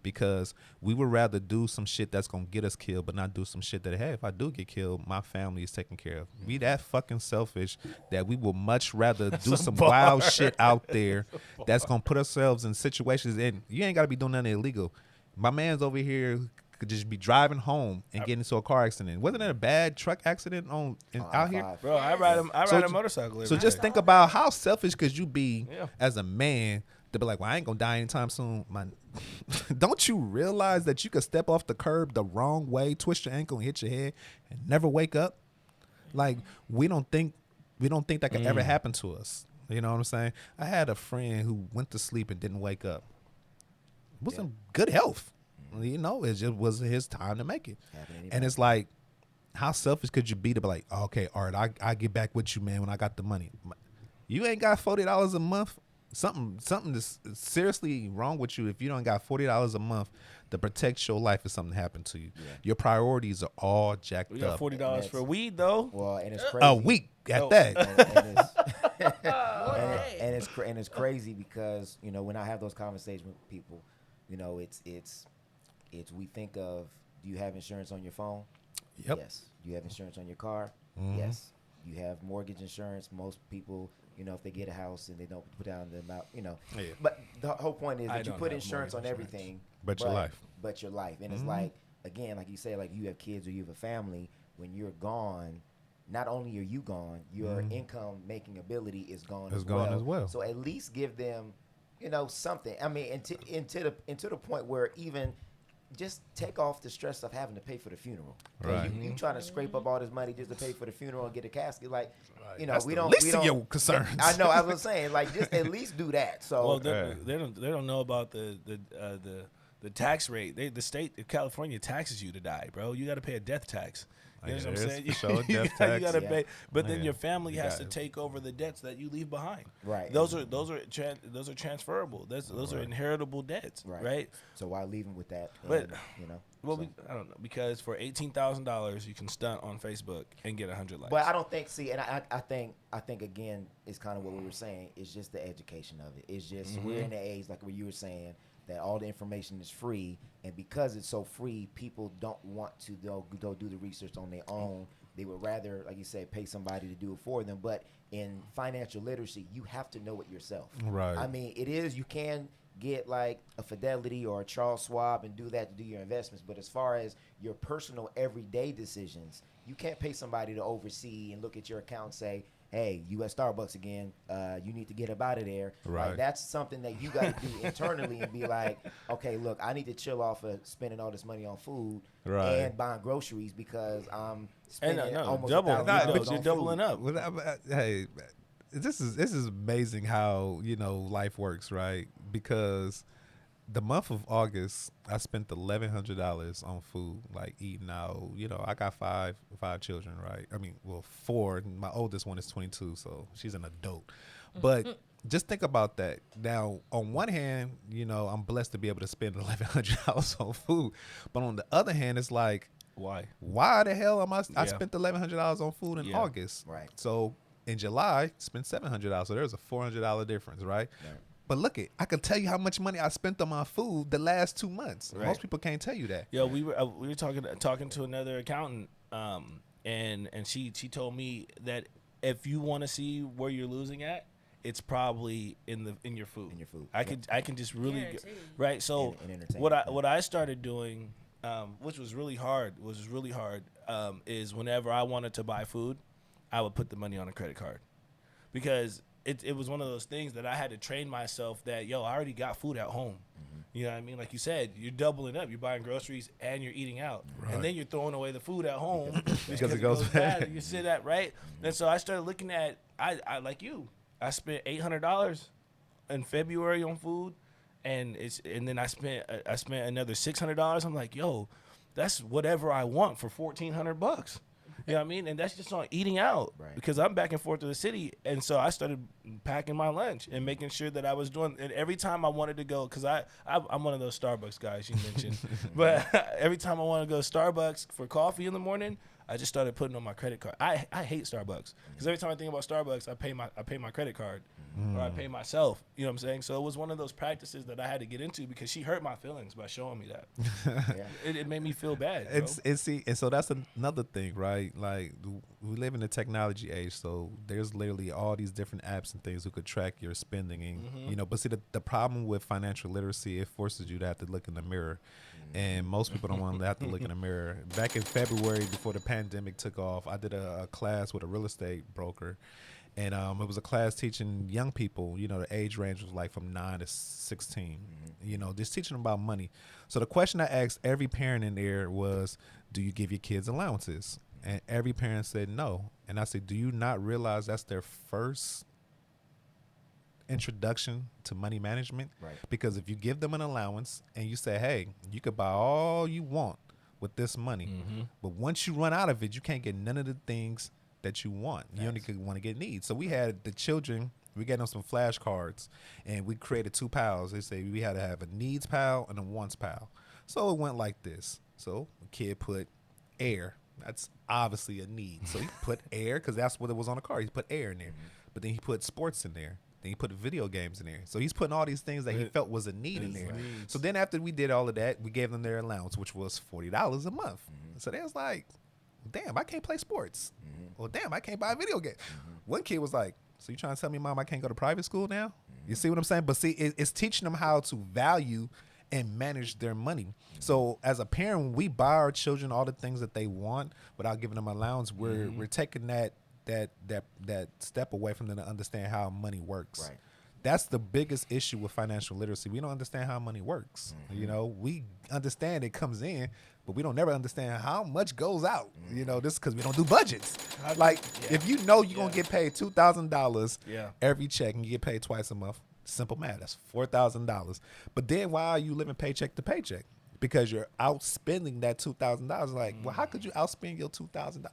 Because we would rather do some shit that's gonna get us killed, but not do some shit that, hey, if I do get killed, my family is taken care of. We that fucking selfish that we will much rather do some wild shit out there that's gonna put ourselves in situations, and you ain't gotta be doing nothing illegal. My man's over here could just be driving home and get into a car accident. Wasn't it a bad truck accident out here? I-5. Bro, I ride a motorcycle every So just day. think about how selfish could you be Yeah. as a man to be like, well, I ain't gonna die anytime soon. Don't you realize that you could step off the curb the wrong way, twist your ankle and hit your head and never wake up? Like, we don't think that could ever happen to us. You know what I'm saying? I had a friend who went to sleep and didn't wake up. It was in good health. It just wasn't his time to make it. And it's like, how selfish could you be to be like, oh, okay, Art, I get back with you, man, when I got the money. You ain't got $40 a month. Something is seriously wrong with you if you don't got $40 a month to protect your life if something happened to you. Yeah. Your priorities are all jacked We got up. $40 for weed though. Well, and it's crazy. A week at Oh. that. And it's crazy because when I have those conversations with people, it's we think of, do you have insurance on your phone? Yep. Yes. Do you have insurance on your car? Mhm. Yes. You have mortgage insurance. Most people, if they get a house and they don't put down the amount, Yeah. But the whole point is I that you don't put have insurance on mortgage everything, But your life. But your life, and it's Mhm. like, again, like you say, like you have kids or you have a family. When you're gone, not only are you gone, your income making ability is gone. It's gone as well. So at least give them, something. I mean, into the point where even just take off the stress of having to pay for the funeral. 'Cause Right. You trying to scrape up all this money just to pay for the funeral and get a casket, like, That's we the don't. least we of don't. your concerns. I know. I was saying, like, just at least do that. So Well, they don't know about the tax rate. The state of California taxes you to die, bro. You got to pay a death tax. You know what I'm There is saying? for sure a You death got tax. to Yeah. pay, but then Yeah. your family You has to got it. take over the debts that you leave behind. Right. Those are transferable. Those are inheritable debts, right? So why leave them with that? But- And, Well, so. I don't know, because for $18,000 you can stunt on Facebook and get 100 likes. But I don't think. See, and I think again, it's kind of what we were saying. It's just the education of it. It's just we're in the age, like what you were saying, that all the information is free, and because it's so free, people don't want to go do the research on their own. They would rather, like you said, pay somebody to do it for them. But in financial literacy, you have to know it yourself. Right. I mean, you can get like a Fidelity or a Charles Schwab and do that to do your investments. But as far as your personal everyday decisions, you can't pay somebody to oversee and look at your account and say, hey, you at Starbucks again, you need to get up out of there. Right. Like, that's something that you got to do internally and be like, okay, look, I need to chill off of spending all this money on food Right. and buying groceries because I'm And spending no, almost double. $1,000 But on you're doubling food. up. Hey, this is amazing how life works, right? Because the month of August, I spent $1,100 on food, like eating out. I got five children, right? I mean, well, four. My oldest one is 22, so she's an adult. But just think about that. Now, on one hand, I'm blessed to be able to spend $1,100 on food, but on the other hand, it's like, why the hell am I spent $1,100 on food in August, right? So in July, spent $700, so there's a $400 difference, right? But look, I can tell you how much money I spent on my food the last 2 months. Right. Most people can't tell you that. Yeah, we were talking to another accountant, and she told me that if you want to see where you're losing at, it's probably in your food. In your food. I can just really right. So what I started doing, which was really hard, is whenever I wanted to buy food, I would put the money on a credit card, because it was one of those things that I had to train myself that, I already got food at home. You know what I mean? Like you said, you're doubling up. You're buying groceries and you're eating out. Right. And then you're throwing away the food at home because it goes bad. You see that, right? And so I started looking at, I like you. I spent $800 in February on food, and then I spent another $600. I'm like, that's whatever I want for $1,400. You know what I mean? And that's just on eating out, because I'm back and forth to the city. And so I started packing my lunch and making sure that I was doing, and every time I wanted to go, because I'm one of those Starbucks guys you mentioned, but every time I want to go to Starbucks for coffee in the morning, I just started putting on my credit card. I hate Starbucks, because every time I think about Starbucks, I pay my credit card, or I pay myself. You know what I'm saying? So it was one of those practices that I had to get into, because she hurt my feelings by showing me that. It made me feel bad. And so that's another thing, right? Like, we live in the technology age, so there's literally all these different apps and things who could track your spending, and But see, the problem with financial literacy, it forces you to have to look in the mirror. And most people don't want to have to look in the mirror. Back in February, before the pandemic took off, I did a class with a real estate broker. And it was a class teaching young people, the age range was like from 9 to 16, just teaching them about money. So the question I asked every parent in there was, do you give your kids allowances? And every parent said no. And I said, do you not realize that's their first introduction to money management? Right. Because if you give them an allowance and you say, hey, you could buy all you want with this money, but once you run out of it, you can't get none of the things that you want. You only want to get needs. So we had the children, we gave them some flashcards, and we created 2 piles. They say we had to have a needs pile and a wants pile. So it went like this. So the kid put air. That's obviously a need. So he put air, because that's what it was on the card. He put air in there. But then he put sports in there. Then he put video games in there. So he's putting all these things that he felt was a need in there. So then after we did all of that, we gave them their allowance, which was $40 a month. So they was like, damn, I can't play sports. Or damn, I can't buy a video game. One kid was like, so you trying to tell me, Mom, I can't go to private school now? You see what I'm saying? But see, it's teaching them how to value and manage their money. So as a parent, when we buy our children all the things that they want without giving them allowance, we're taking that step away from them to understand how money works. Right. That's the biggest issue with financial literacy. We don't understand how money works. We understand it comes in, but we don't never understand how much goes out. This is because we don't do budgets. If you know you're going to get paid $2,000 every check, and you get paid twice a month, simple math, that's $4,000. But then why are you living paycheck to paycheck? Because you're outspending that $2,000. Like, well, how could you outspend your $2,000?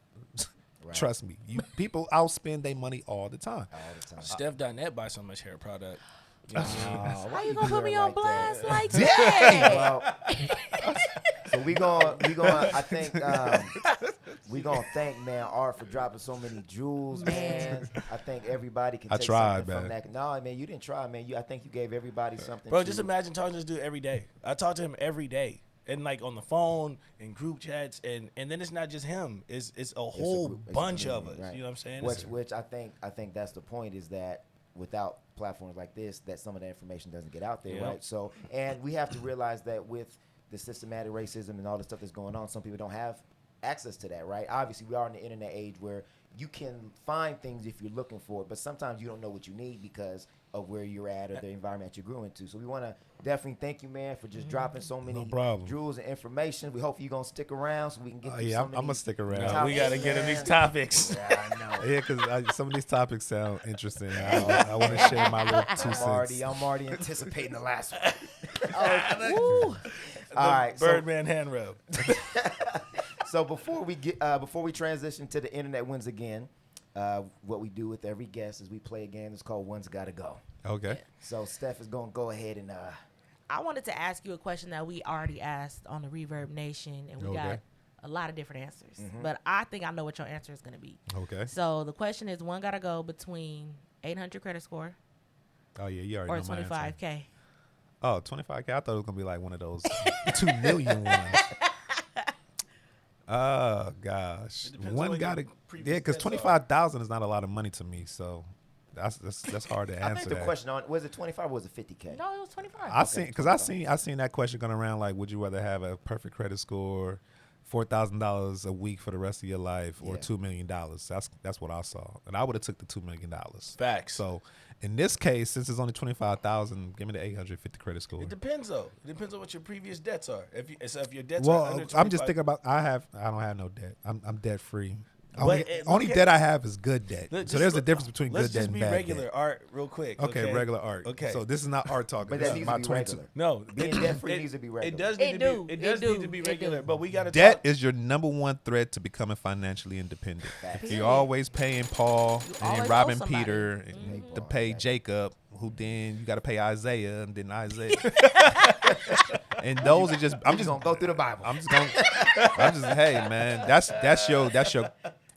Right. Trust me, people outspend their money all the time. Steph.net buys so much hair product. Why you gonna put me on blast like that? So we gonna I think we gonna thank man Art for dropping so many jewels, man. I think everybody can take something from that. No, man, you didn't try, man. I think you gave everybody something. Bro, just imagine talking to this dude every day. I talk to him every day. And like on the phone and group chats, and then it's not just him. It's a whole bunch of us. Right. You know what I'm saying? Which I think that's the point, is that without platforms like this, that some of that information doesn't get out there, right? So, and we have to realize that with the systematic racism and all the stuff that's going on, some people don't have access to that, right? Obviously, we are in the internet age where you can find things if you're looking for it, but sometimes you don't know what you need because of where you're at or the environment you grew into. So we want to definitely thank you, man, for just dropping so many jewels and information. We hope you're going to stick around so we can get through yeah, some of I'm going to these stick around. No, we got to get in these topics. Yeah, I know. Yeah, because some of these topics sound interesting. I want to share my little 2 cents. I'm already anticipating the last one. Woo. All right, Birdman hand rub. So before we transition to the internet wins again, what we do with every guest is we play a game that's called One's Gotta Go. Okay. So Steph is going to go ahead and I wanted to ask you a question that we already asked on the Reverb Nation, and we got a lot of different answers. But I think I know what your answer is going to be. Okay. So the question is, one gotta go between 800 credit score Oh, yeah, you already or know my answer. 25K. Oh, 25K. I thought it was going to be like one of those 2 million ones. Oh, gosh. depends One on got to, your previous yeah, because debts are. 25,000 is not a lot of money to me. So that's hard to I answer think the that. question on was it 25 or was it 50K? No, it was 25. I seen that question going around like, would you rather have a perfect credit score, $4,000 a week for the rest of your life, or Yeah. $2 million? That's what I saw, and I would have took the $2 million. Facts. So in this case, since it's only 25,000, give me the 850 credit score. It depends though. It depends on what your previous debts are. If your debts Well, are under 25, I'm just thinking about I don't have no debt. I'm debt free. But Only look at- debt I have is good debt. Let's So there's just- a difference between let's good debt just and be bad regular debt. art real quick. Okay, regular art. Okay. So this is not art talking. But This that is needs my to be 22. regular. No, Being debt-free needs to be regular. It does It need to do. be. It It does do. need to be It regular, do. but we got to Debt talk. is your number one threat to becoming financially independent. Facts. You're always paying Paul You and always then owe robbing somebody. Peter Pay to Paul, pay exactly. Jacob, who then you got to pay Isaiah and then Isaiah. And those are just I'm just gonna go through the Bible. I'm just hey man, that's your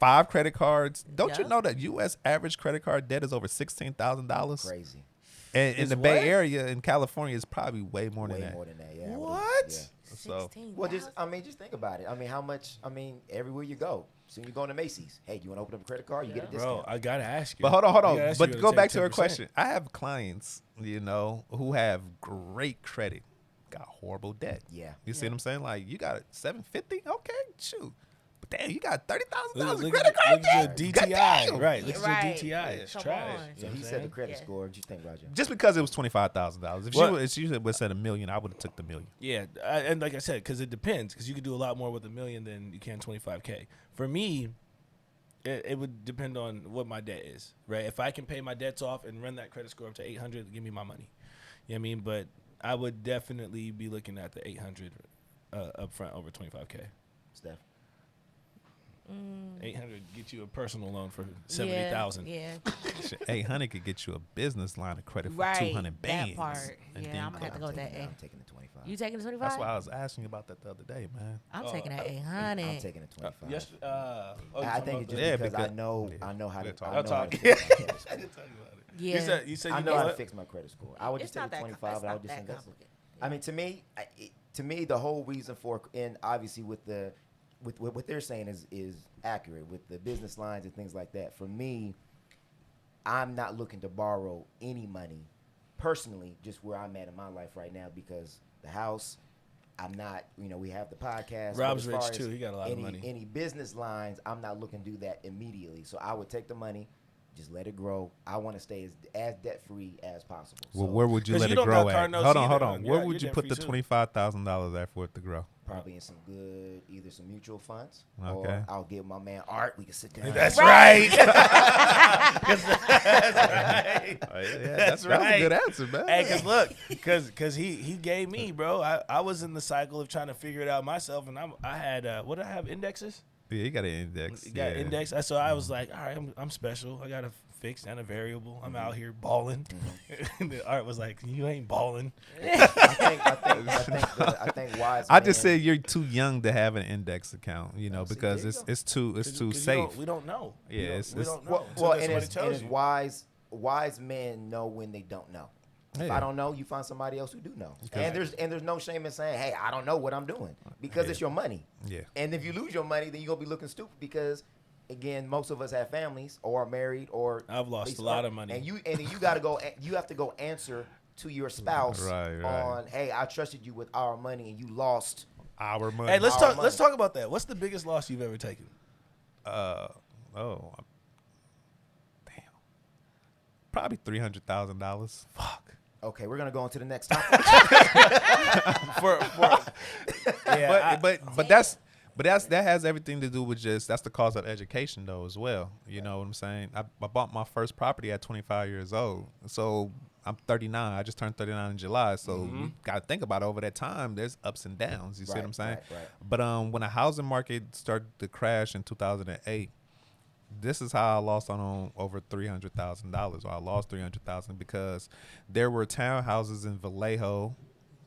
5 credit cards. Don't you Yeah. know that U.S. average credit card debt is over $16,000? Crazy. And in Is the what? Bay Area in California, it's probably way more than Way that. more than that. Yeah. What? Yeah. So 16. Well, just think about it. I mean, how much? I mean, everywhere you go. So you go to Macy's. Hey, do you want to open up a credit card? You get a discount. Bro, I gotta ask you. But hold I on. gotta ask you But go take back to her 10%. question. I have clients, who have great credit, got horrible debt. Yeah. You see what I'm saying? Like you got $750, okay, shoot. But damn, you got $30,000 Look credit card look at debt. your God DTI, damn. right? Look Right. at your DTI. It's Come trash. on. You So know what he I'm said the saying? credit Yeah. score. What you think, Roger? Just because it was $25,000. If What? she would have said $1 million, I would have took the $1 million. Yeah, and like I said, because it depends. Because you could do a lot more with $1 million than you can 25K. For me, it would depend on what my debt is, right? If I can pay my debts off and run that credit score up to 800, give me my money. You know what I mean? But I would definitely be looking at the 800 up front over 25K. Steph. 800 get you a personal loan for 70,000. Yeah. Shit, 800 could get you a business line of credit for Right. 200 bands. That part. And Yeah, then I'm gonna have to go with that. I'm taking the 25. You taking the 25? That's why I was asking you about that the other day, man. I'm taking that 800. I'm taking the 25. Yes. I think it's just Yeah, because because- I know how to. We'll talk. I know how I'll to talk. fix my credit score. Yeah. You said I you know how to what? fix my credit score. I would It's just take not the that 25, it's but I not would just that invest it. complicated. I mean, to me, the whole reason for, and obviously with what they're saying is accurate with the business lines and things like that. For me, I'm not looking to borrow any money personally, just where I'm at in my life right now, because the house, I'm not, we have the podcast. but Rob's as far rich as too. He got a lot of money. Any business lines, I'm not looking to do that immediately. So I would take the money, just let it grow. I want to stay as debt free as possible. Well, So where would you 'Cause let you it don't grow got at? car notes Hold either, on. huh? Where You're would you put the debt-free, too. $25,000 at for it to grow? probably in some good, either some mutual funds, Okay. or I'll get my man Art. We can sit down. That's right. Yeah, that's right. a good answer, man. Hey, cause look, cause he gave me, bro. I was in the cycle of trying to figure it out myself, and I had what did I have indexes? Yeah, you got an index. Got yeah. index. So I was like, all right, I'm special. I got a fixed and a variable. I'm out here balling. And the Art was like, you ain't balling. I think wise. I just man- said you're too young to have an index account, see, because there you go. it's too 'Cause safe. We don't know. Yeah, we it's- don't know. Well, until and somebody it's tells you. wise men know when they don't know. If Yeah. I don't know, you find somebody else who do know. And there's no shame in saying, hey, I don't know what I'm doing, because Yeah. it's your money. Yeah. And if you lose your money, then you're gonna be looking stupid, because again, most of us have families or are married or I've lost at least a lot are- of money. And you gotta go. You have to go answer to your spouse Right. on, hey, I trusted you with our money and you lost Our money. Hey, let's Our talk. money. Let's talk about that. What's the biggest loss you've ever taken? Damn. Probably $300,000. Fuck. Okay, we're gonna go on to the next topic. Yeah, But that has everything to do with that's the cost of education though as well. You know what I'm saying? I bought my first property at 25 years old. So I'm 39. I just turned 39 in July. So you got to think about it over that time. There's ups and downs. You see what I'm saying? Right. But when the housing market started to crash in 2008, this is how I lost on over $300,000. Or I lost $300,000 because there were townhouses in Vallejo,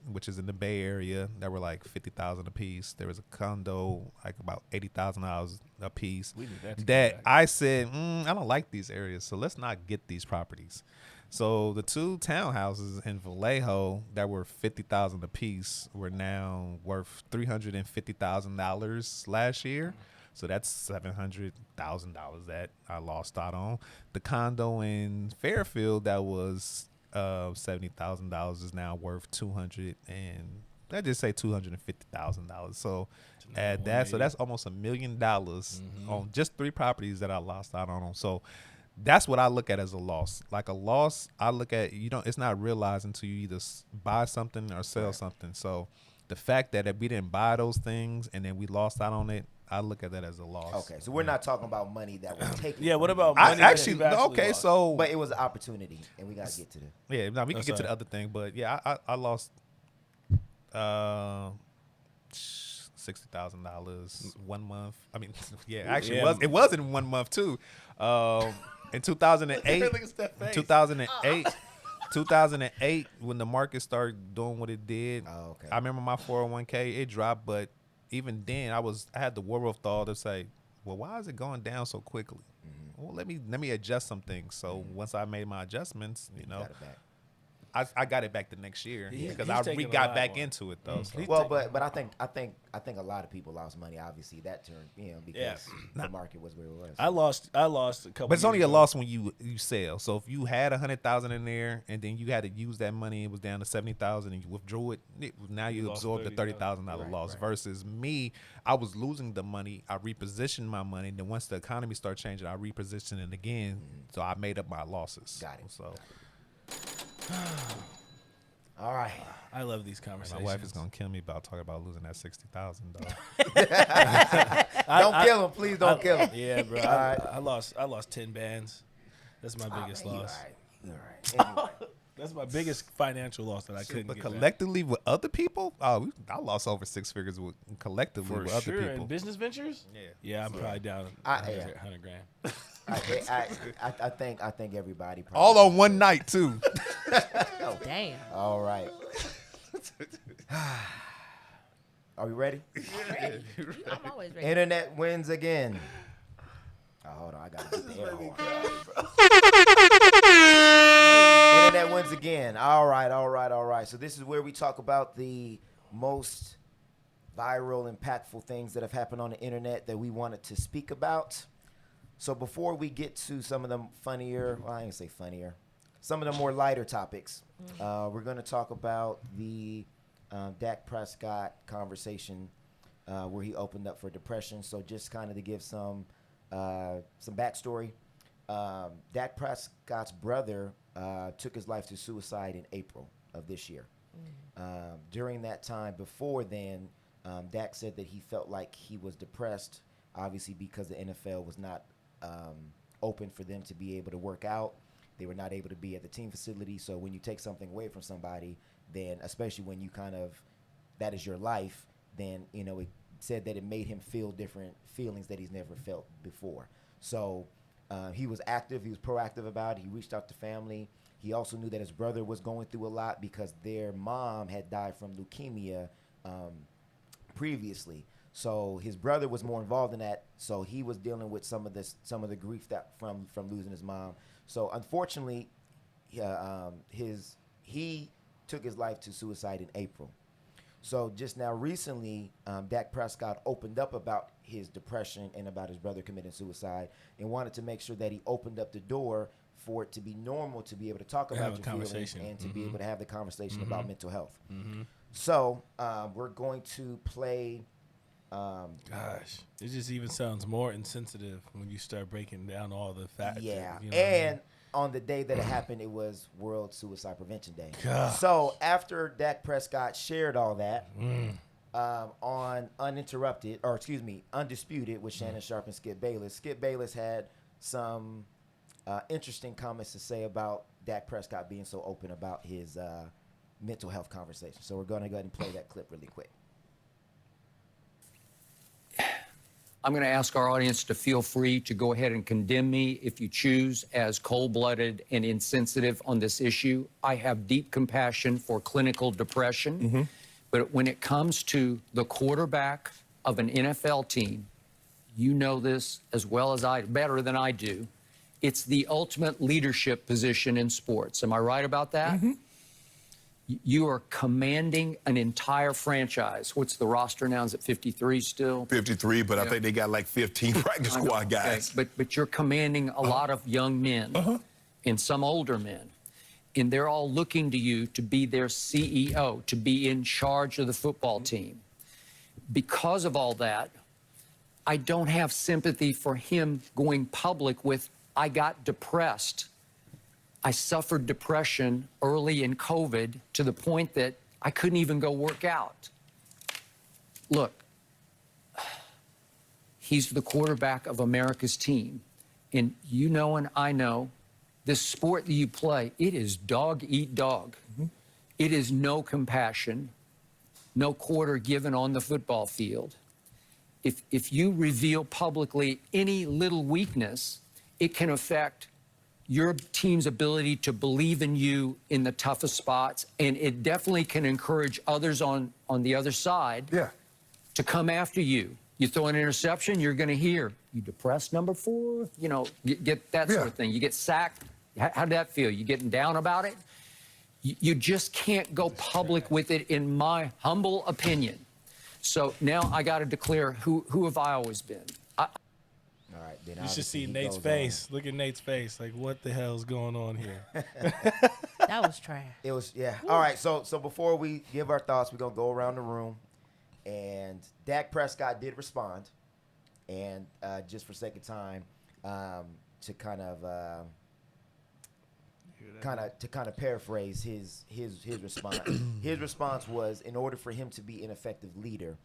which is in the Bay Area, that were like $50,000 a piece. There was a condo like about $80,000 a piece. We need that to That come back. I said, I don't like these areas, so let's not get these properties. So the two townhouses in Vallejo that were $50,000 a piece were now worth $350,000 last year. So that's $700,000 that I lost out on. The condo in Fairfield that was $70,000 is now worth $250,000. So add that, so that's almost $1 million on just 3 properties that I lost out on. So that's what I look at as a loss. Like a loss, I look at it's not realized until you either buy something or sell something. So the fact that we didn't buy those things and then we lost out on it, I look at that as a loss. Okay, so we're not talking about money that was taken. Yeah, what from about you. money? Actually, that you've okay, lost? so But it was an opportunity, and we gotta get to the. yeah, no, we can That's get to right. the other thing, but yeah, I lost $60,000 1 month. I mean, yeah, actually, Yeah. it was in 1 month too. In 2008, Look at that face. 2008, when the market started doing what it did. Oh, okay. I remember my 401k, it dropped, but even then, I had the werewolf thought to say, well, why is it going down so quickly? Well, let me adjust some things. So once I made my adjustments, Got it back. I got it back the next year He's because we taking a got lot back more. into it though. So. Well, but I think a lot of people lost money. Obviously, that turned because the market was where it was. I lost a couple. But it's only years a ago. loss when you sell. So if you had 100,000 in there and then you had to use that money, it was down to 70,000 and you withdrew it. Now you lost absorb the $30,000 Right, loss. right. Versus me, I was losing the money. I repositioned my money. Then once the economy started changing, I repositioned it again. So I made up my losses. Got it. So All right. I love these my conversations. wife is gonna kill me about talking about losing that 60,000 though. Don't kill him, please. Don't kill him. Yeah, bro. I lost 10 bands. That's my biggest loss. All right. Anyway. That's my biggest financial loss that I couldn't But get back. collectively with other people, I lost over 6 figures collectively For with sure. other people. In business ventures? Yeah. I'm probably down I- 100 grand. I think everybody. Probably All on one night too. Oh, damn. All right. Are we ready? Ready. I'm always ready. Internet wins again. Oh, hold on, I gotta get the air horn. Internet wins again. All right. So this is where we talk about the most viral, impactful things that have happened on the internet that we wanted to speak about. So before we get to some of them funnier, well, I ain't gonna say funnier, some of the more lighter topics, we're gonna talk about the Dak Prescott conversation where he opened up for depression. So just kind of to give some backstory, Dak Prescott's brother took his life to suicide in April of this year. During that time, before then, Dak said that he felt like he was depressed, obviously because the NFL was not open for them to be able to work out. They were not able to be at the team facility. So when you take something away from somebody, then especially when you that is your life, then, it said that it made him feel different feelings that he's never felt before. So he was active. He was proactive about it. He reached out to family. He also knew that his brother was going through a lot because their mom had died from leukemia previously. So his brother was more involved in that. So he was dealing with some of the grief that from losing his mom. So unfortunately, he took his life to suicide in April. So just now recently, Dak Prescott opened up about his depression and about his brother committing suicide and wanted to make sure that he opened up the door for it to be normal to be able to talk about Have a your feelings conversation. and to be able to have the conversation about mental health. So we're going to play. Gosh, it just even sounds more insensitive when you start breaking down all the facts. Yeah, You know what I mean? and on the day that it happened, it was World Suicide Prevention Day. Gosh. So after Dak Prescott shared all that on Undisputed with Shannon Sharp and Skip Bayless had some interesting comments to say about Dak Prescott being so open about his mental health conversation. So we're going to go ahead and play that clip really quick. I'm going to ask our audience to feel free to go ahead and condemn me if you choose as cold-blooded and insensitive on this issue. I have deep compassion for clinical depression, but when it comes to the quarterback of an NFL team, you know this as well as better than I do, it's the ultimate leadership position in sports. Am I right about that? You are commanding an entire franchise. What's the roster now? Is it 53 still? 53, but I think they got like 15 practice I know, squad guys. okay. But you're commanding a lot of young men and some older men. And they're all looking to you to be their CEO, to be in charge of the football team. Because of all that, I don't have sympathy for him going public with, I got depressed. I suffered depression early in COVID to the point that I couldn't even go work out. Look, he's the quarterback of America's team. And you know and I know, this sport that you play, it is dog eat dog. It is no compassion, no quarter given on the football field. If you reveal publicly any little weakness, it can affect your team's ability to believe in you in the toughest spots, and it definitely can encourage others on the other side to come after you. You throw an interception, you're going to hear, you depressed number 4? You know, get that sort of thing. You get sacked. How did that feel? You getting down about it? You just can't go public with it, in my humble opinion. So now I got to declare, who have I always been? All right, then You should see he Nate's goes face. Look at Nate's face. Like, what the hell's going on here? That was trash. It was, yeah. All right, so before we give our thoughts, we're going to go around the room. And Dak Prescott did respond. And just for sake of time, to kind of paraphrase his response. His response was, in order for him to be an effective leader,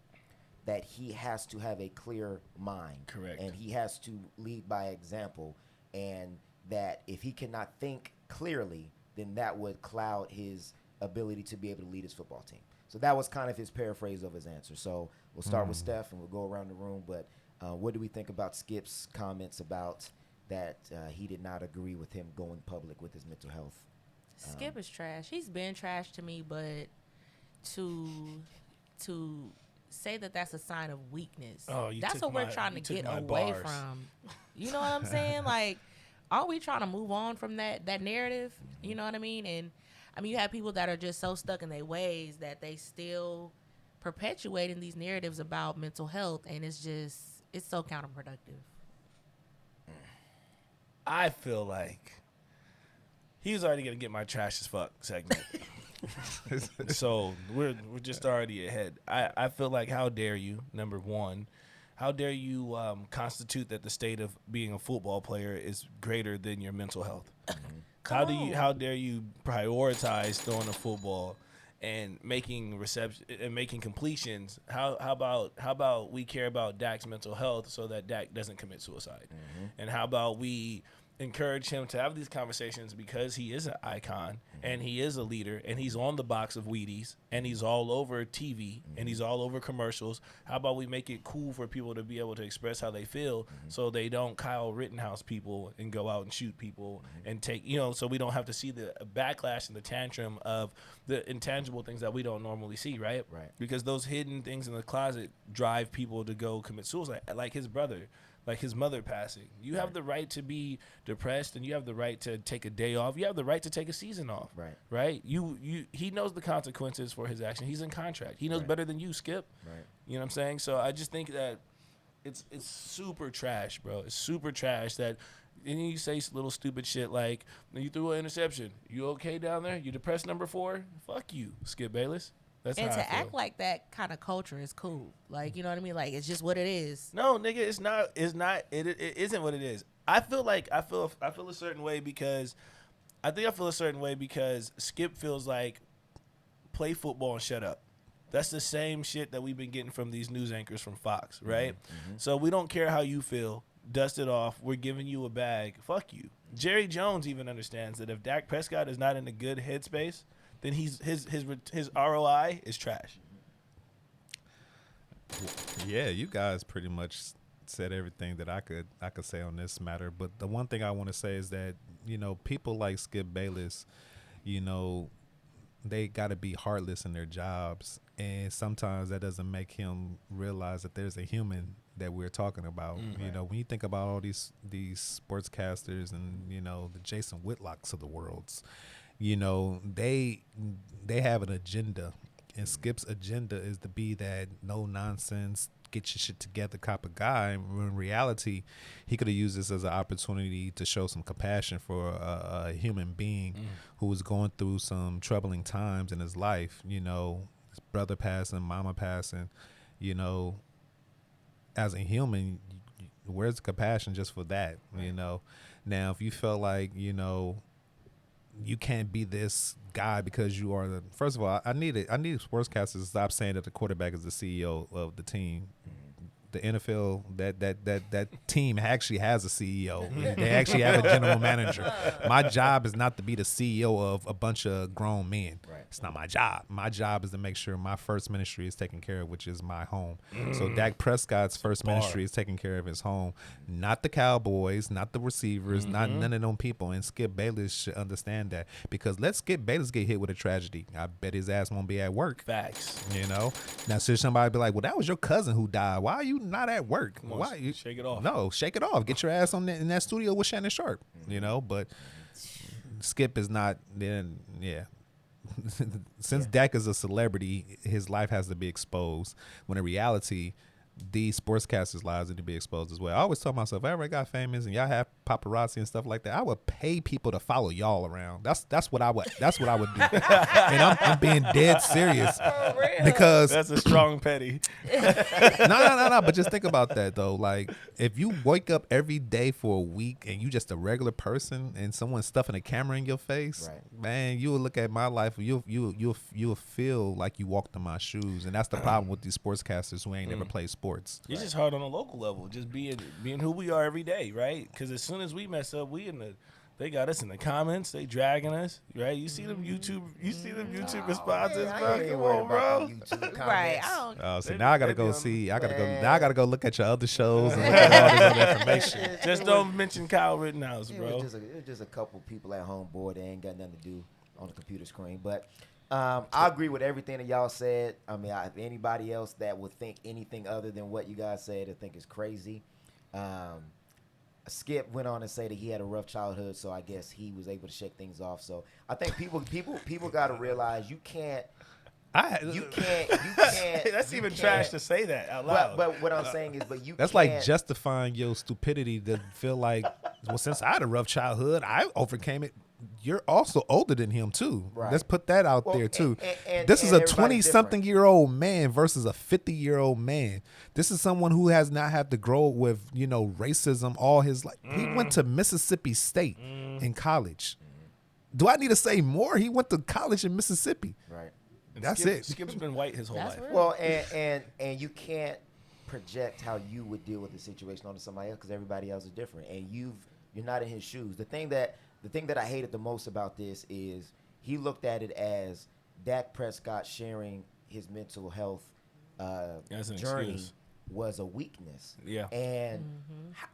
that he has to have a clear mind. Correct. And he has to lead by example. And that if he cannot think clearly, then that would cloud his ability to be able to lead his football team. So that was kind of his paraphrase of his answer. So we'll start with Steph and we'll go around the room. But what do we think about Skip's comments about that he did not agree with him going public with his mental health? Skip is trash. He's been trash to me, but to say that that's a sign of weakness. Oh, you that's took what we're my- trying you to took get my away bars. from. You know what I'm saying? Like, aren't we trying to move on from that narrative? You know what I mean? And I mean, you have people that are just so stuck in their ways that they still perpetuating these narratives about mental health, and it's so counterproductive. I feel like he's already gonna get my trash as fuck segment. So we're just already ahead. I feel like, how dare you, number one, how dare you constitute that the state of being a football player is greater than your mental health? How dare you prioritize throwing a football and making reception and making completions? How about we care about Dak's mental health so that Dak doesn't commit suicide? And how about we encourage him to have these conversations because he is an icon and he is a leader and he's on the box of Wheaties and he's all over TV and he's all over commercials. How about we make it cool for people to be able to express how they feel so they don't Kyle Rittenhouse people and go out and shoot people and take, so we don't have to see the backlash and the tantrum of the intangible things that we don't normally see, right? Right. Because those hidden things in the closet drive people to go commit suicide, like his brother. Like his mother passing. You have the right to be depressed and you have the right to take a day off. You have the right to take a season off. Right. Right? He knows the consequences for his action. He's in contract. He knows better than you, Skip. Right. You know what I'm saying? So I just think that it's super trash, bro. It's super trash that and you say little stupid shit like, you threw an interception. You okay down there? You depressed number 4? Fuck you, Skip Bayless. That's And how I to feel. act like that kind of culture is cool. Like, you know what I mean? Like, it's just what it is. No, nigga, it's not. It's not. It isn't what it is. I feel a certain way because I feel a certain way because Skip feels like play football and shut up. That's the same shit that we've been getting from these news anchors from Fox, right? Mm-hmm. So we don't care how you feel. Dust it off. We're giving you a bag. Fuck you. Jerry Jones even understands that if Dak Prescott is not in a good headspace, then his ROI is trash. Yeah, you guys pretty much said everything that I could say on this matter. But the one thing I want to say is that, you know, people like Skip Bayless, you know, they got to be heartless in their jobs, and sometimes that doesn't make him realize that there's a human that we're talking about. You know, when you think about all these sportscasters and, you know, the Jason Whitlocks of the worlds, you know, they have an agenda, and Skip's agenda is to be that no nonsense, get your shit together type of guy. When in reality, he could have used this as an opportunity to show some compassion for a human being who was going through some troubling times in his life. You know, his brother passing, mama passing. You know, as a human, where's the compassion just for that? You know, now if you felt like, you know, you can't be this guy because you are the. First of all, I need sportscasters to stop saying that the quarterback is the CEO of the team. The NFL, that team actually has a CEO. They actually have a general manager. My job is not to be the CEO of a bunch of grown men. Right. It's not my job. My job is to make sure my first ministry is taken care of, which is my home. So Dak Prescott's first ministry is taking care of his home, not the Cowboys, not the receivers, not none of them people. And Skip Bayless should understand that, because let Skip Bayless get hit with a tragedy, I bet his ass won't be at work. Facts. You know, now should somebody be like, well, that was your cousin who died. Why are you not at work? Why you shake it off? No, shake it off. Get your ass on in that studio with Shannon Sharp. You know, but Skip is not. Then since Dak is a celebrity, his life has to be exposed. When in reality, these sportscasters' lives need to be exposed as well. I always tell myself, if I ever got famous and y'all have paparazzi and stuff like that, I would pay people to follow y'all around. That's what I would do. And I'm being dead serious, because That's a strong petty. no. But just think about that though. Like, if you wake up every day for a week and you just a regular person and someone's stuffing a camera in your face, man, you will look at my life. You'll feel like you walked in my shoes, and that's the problem with these sportscasters who ain't never played sports. It's just hard on a local level, just being who we are every day, right? Because as soon as we mess up, they got us in the comments, they dragging us, right? You see them YouTube responses, bro. Come on, bro. Right. I don't. So now I gotta go see. I gotta go look at your other shows and look at all this other information. Just don't mention Kyle Rittenhouse, bro. It was just a couple people at home bored. They ain't got nothing to do on the computer screen. But I agree with everything that y'all said. I mean, if anybody else that would think anything other than what you guys said, I think is crazy. Skip went on to say that he had a rough childhood, so I guess he was able to shake things off. So I think people got to realize you can't. That's even trash to say that out loud. But what I'm saying is, that's like justifying your stupidity to feel like, well, since I had a rough childhood, I overcame it. You're also older than him too. Right. Let's put that out there too. This is a 20-something-year-old man versus a 50-year-old man. This is someone who has not had to grow up with, you know, racism all his life. He went to Mississippi State in college. Do I need to say more? He went to college in Mississippi. Right. That's it. Skip's been white his whole life. Real. Well, and you can't project how you would deal with the situation onto somebody else, because everybody else is different, and you're not in his shoes. The thing that I hated the most about this is he looked at it as Dak Prescott sharing his mental health journey was a weakness. Yeah. And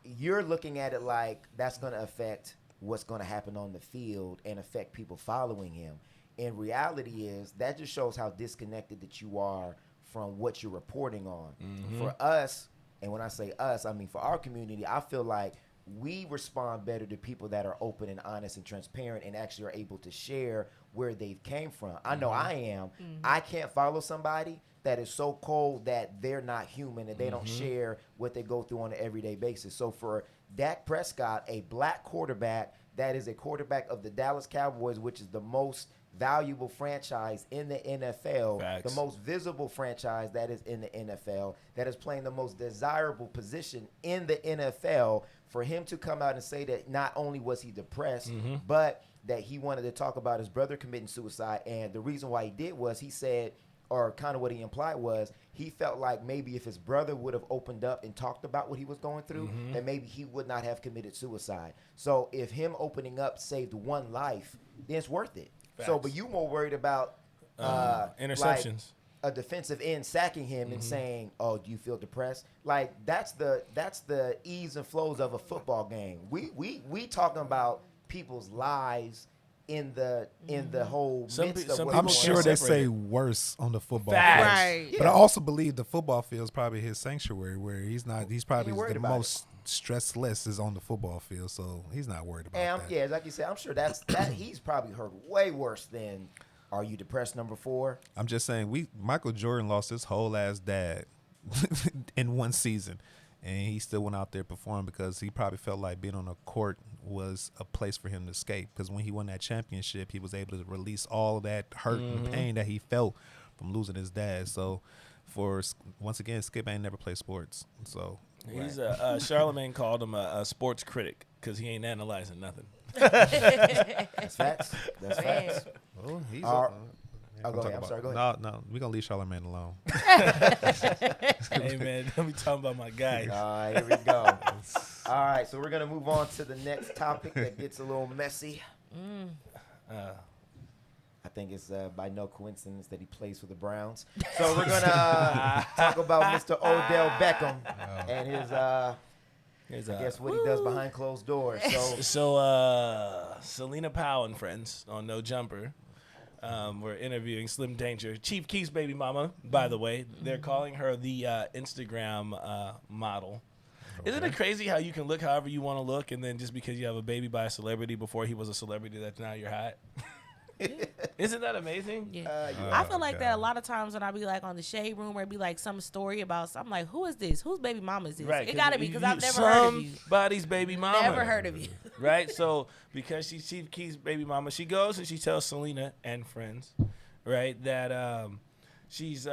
you're looking at it like that's going to affect what's going to happen on the field and affect people following him. And reality is that just shows how disconnected that you are from what you're reporting on. For us, and when I say us, I mean for our community, I feel like we respond better to people that are open and honest and transparent and actually are able to share where they came from. I know I am. I can't follow somebody that is so cold that they're not human and they don't share what they go through on an everyday basis. So for Dak Prescott, a black quarterback that is a quarterback of the Dallas Cowboys, which is the most valuable franchise in the NFL, Facts. the most visible franchise that is in the NFL, that is playing the most desirable position in the NFL, for him to come out and say that not only was he depressed, but that he wanted to talk about his brother committing suicide. And the reason why he did was he said, or kind of what he implied was, he felt like maybe if his brother would have opened up and talked about what he was going through, then maybe he would not have committed suicide. So if him opening up saved one life, then it's worth it. So, but you more worried about interceptions. like a defensive end sacking him and saying, "Oh, do you feel depressed?" Like that's the ease and flows of a football game. We talking about people's lives in the whole midst of what I'm going sure on. they say worse on the football Facts. field. Right. But I also believe the football field is probably his sanctuary, where he's probably worried the about most stressless is on the football field, so he's not worried about And that. yeah, like you said, I'm sure that he's probably heard way worse than "Are you depressed?" number 4. I'm just saying, Michael Jordan lost his whole ass dad in one season, and he still went out there performing because he probably felt like being on a court was a place for him to escape. Because when he won that championship, he was able to release all that hurt and pain that he felt from losing his dad. So, once again, Skip ain't never played sports, so. He's Charlemagne called him a sports critic because he ain't analyzing nothing. That's facts. That's facts. Oh, he's Go ahead. I'm sorry. Go ahead. No, we're going to leave Charlemagne alone. Hey, man, don't be talking about my guy. All right, here we go. All right, so we're going to move on to the next topic that gets a little messy. I think it's by no coincidence that he plays for the Browns. So we're going to talk about Mr. Odell Beckham and his, I guess, what he does behind closed doors. So Selena Powell and friends on No Jumper were interviewing Slim Danger, Chief Keef's baby mama, by the way. They're calling her the Instagram model. Isn't it crazy how you can look however you want to look, and then just because you have a baby by a celebrity before he was a celebrity, that's now you're hot? Isn't that amazing? Yeah. I feel like that a lot of times when I be like on the Shade Room or it be like some story about something, like, who is this? Whose baby mama is this? Right, It gotta be because I've never heard of you. Somebody's baby mama. Never heard of you. Right? So because she's Chief Keef's baby mama, she goes and she tells Selena and friends, right, that she's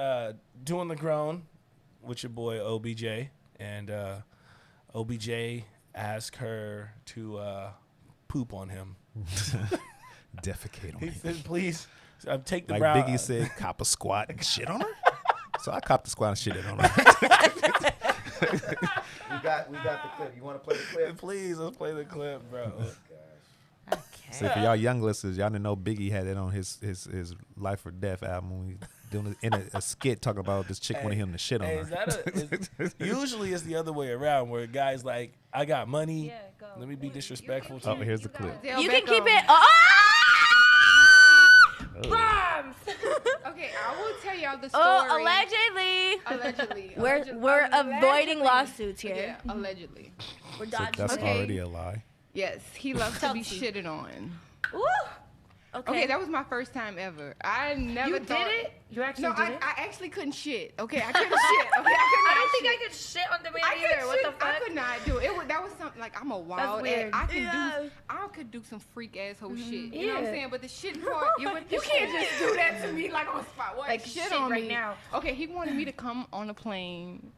doing the grown with your boy OBJ, and OBJ asked her to poop on him. Defecate on He him. said, please, take the Like brown. Biggie said, cop a squat and shit on her. So I copped the squat and shit on her. we got the clip. You want to play the clip? Please, let's play the clip, bro. I So can't. for y'all young listeners, y'all didn't know Biggie had it on his Life or Death album. When he doing in a skit talking about this chick wanted him to shit on Hey, her. usually it's the other way around, where a guy's like, I got money. Yeah, go. Let me be disrespectful to Oh, you. here's the clip. You can keep it. Bombs. Okay, I will tell y'all the story. Oh, allegedly. Allegedly. We're avoiding lawsuits here. Yeah, allegedly. We're So dodging. that's Okay. already a lie. Yes, he loves to be Salty. shitted on. Ooh. Okay, that was my first time ever. I never You thought. did it? You actually No, did it? I actually couldn't shit. Okay, I couldn't shit. Okay, I don't think I could shit on demand I either. What the fuck? I could not do it. That was something like I'm a wild. weird. I could do some freak asshole shit. You know what I'm Yeah. saying? But the shit part, you can't just do that to me like on spot. like shit on right me. now. Okay, he wanted me to come on a plane.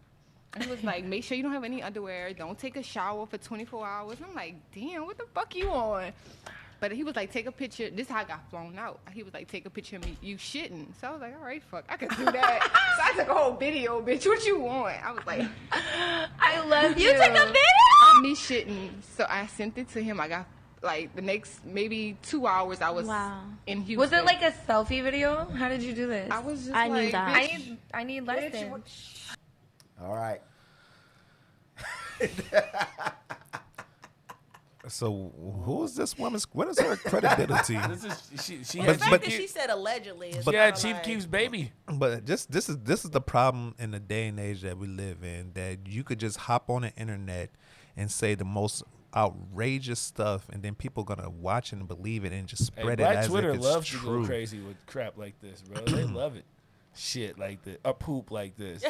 And he was like, make sure you don't have any underwear. Don't take a shower for 24 hours. I'm like, damn, what the fuck you on? But he was like, take a picture. This is how I got flown out. He was like, take a picture of me. You shitting. So I was like, all right, fuck. I could do that. So I took a whole video, bitch. What you want? I was like, I love you. You took a video? of me shitting. So I sent it to him. I got, like, the next maybe 2 hours I was in Houston. Was it like a selfie video? How did you do this? I was just I like, need that. bitch, I need lessons. All right. So who is this woman's? What is her credibility? This is she The had fact Chief that she said allegedly is She had kinda Chief like, Keef's baby. But this is the problem in the day and age that we live in, that you could just hop on the internet and say the most outrageous stuff, and then people gonna watch it and believe it and just Hey, spread it Black as Twitter if it's loves to true. go crazy with crap like this, bro. They love it. Shit like this, or poop like this.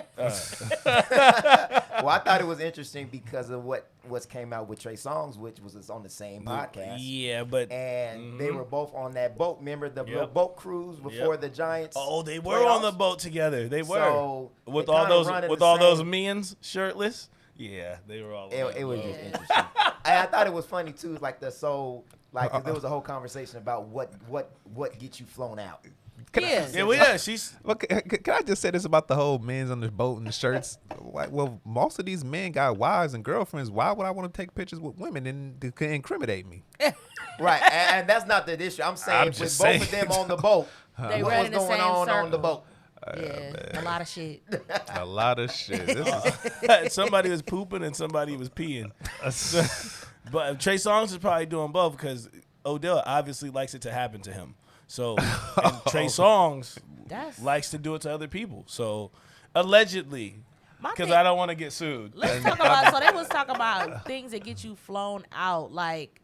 Well, I thought it was interesting because of what's came out with Trey Songz, which was on the same podcast. Yeah, but And they were both on that boat. Remember the Yep. boat cruise before Yep. the Giants? oh, they were playoffs? on the boat together. They were So with they all kinda those run in with the all those same- men's shirtless. Yeah, they were all. on that It was boat. just interesting. I thought it was funny too, like 'cause there was a whole conversation about what gets you flown out. Yeah. Yeah, she's. Well, can I just say this about the whole men's on the boat and the shirts? Like, well, most of these men got wives and girlfriends. Why would I want to take pictures with women and to incriminate me? Right, and that's not the issue. I'm saying I'm with just both of saying. them on the boat, They what ran was in the going same on the circle. boat? Yeah, a lot of shit. A lot of shit. This is, Somebody was pooping and somebody was peeing. But Trey Songz is probably doing both because Odell obviously likes it to happen to him. So and Trey Songz That's likes to do it to other people. So allegedly, my because thing- I don't want to get sued. Let's talk about. So they was talking about things that get you flown out, like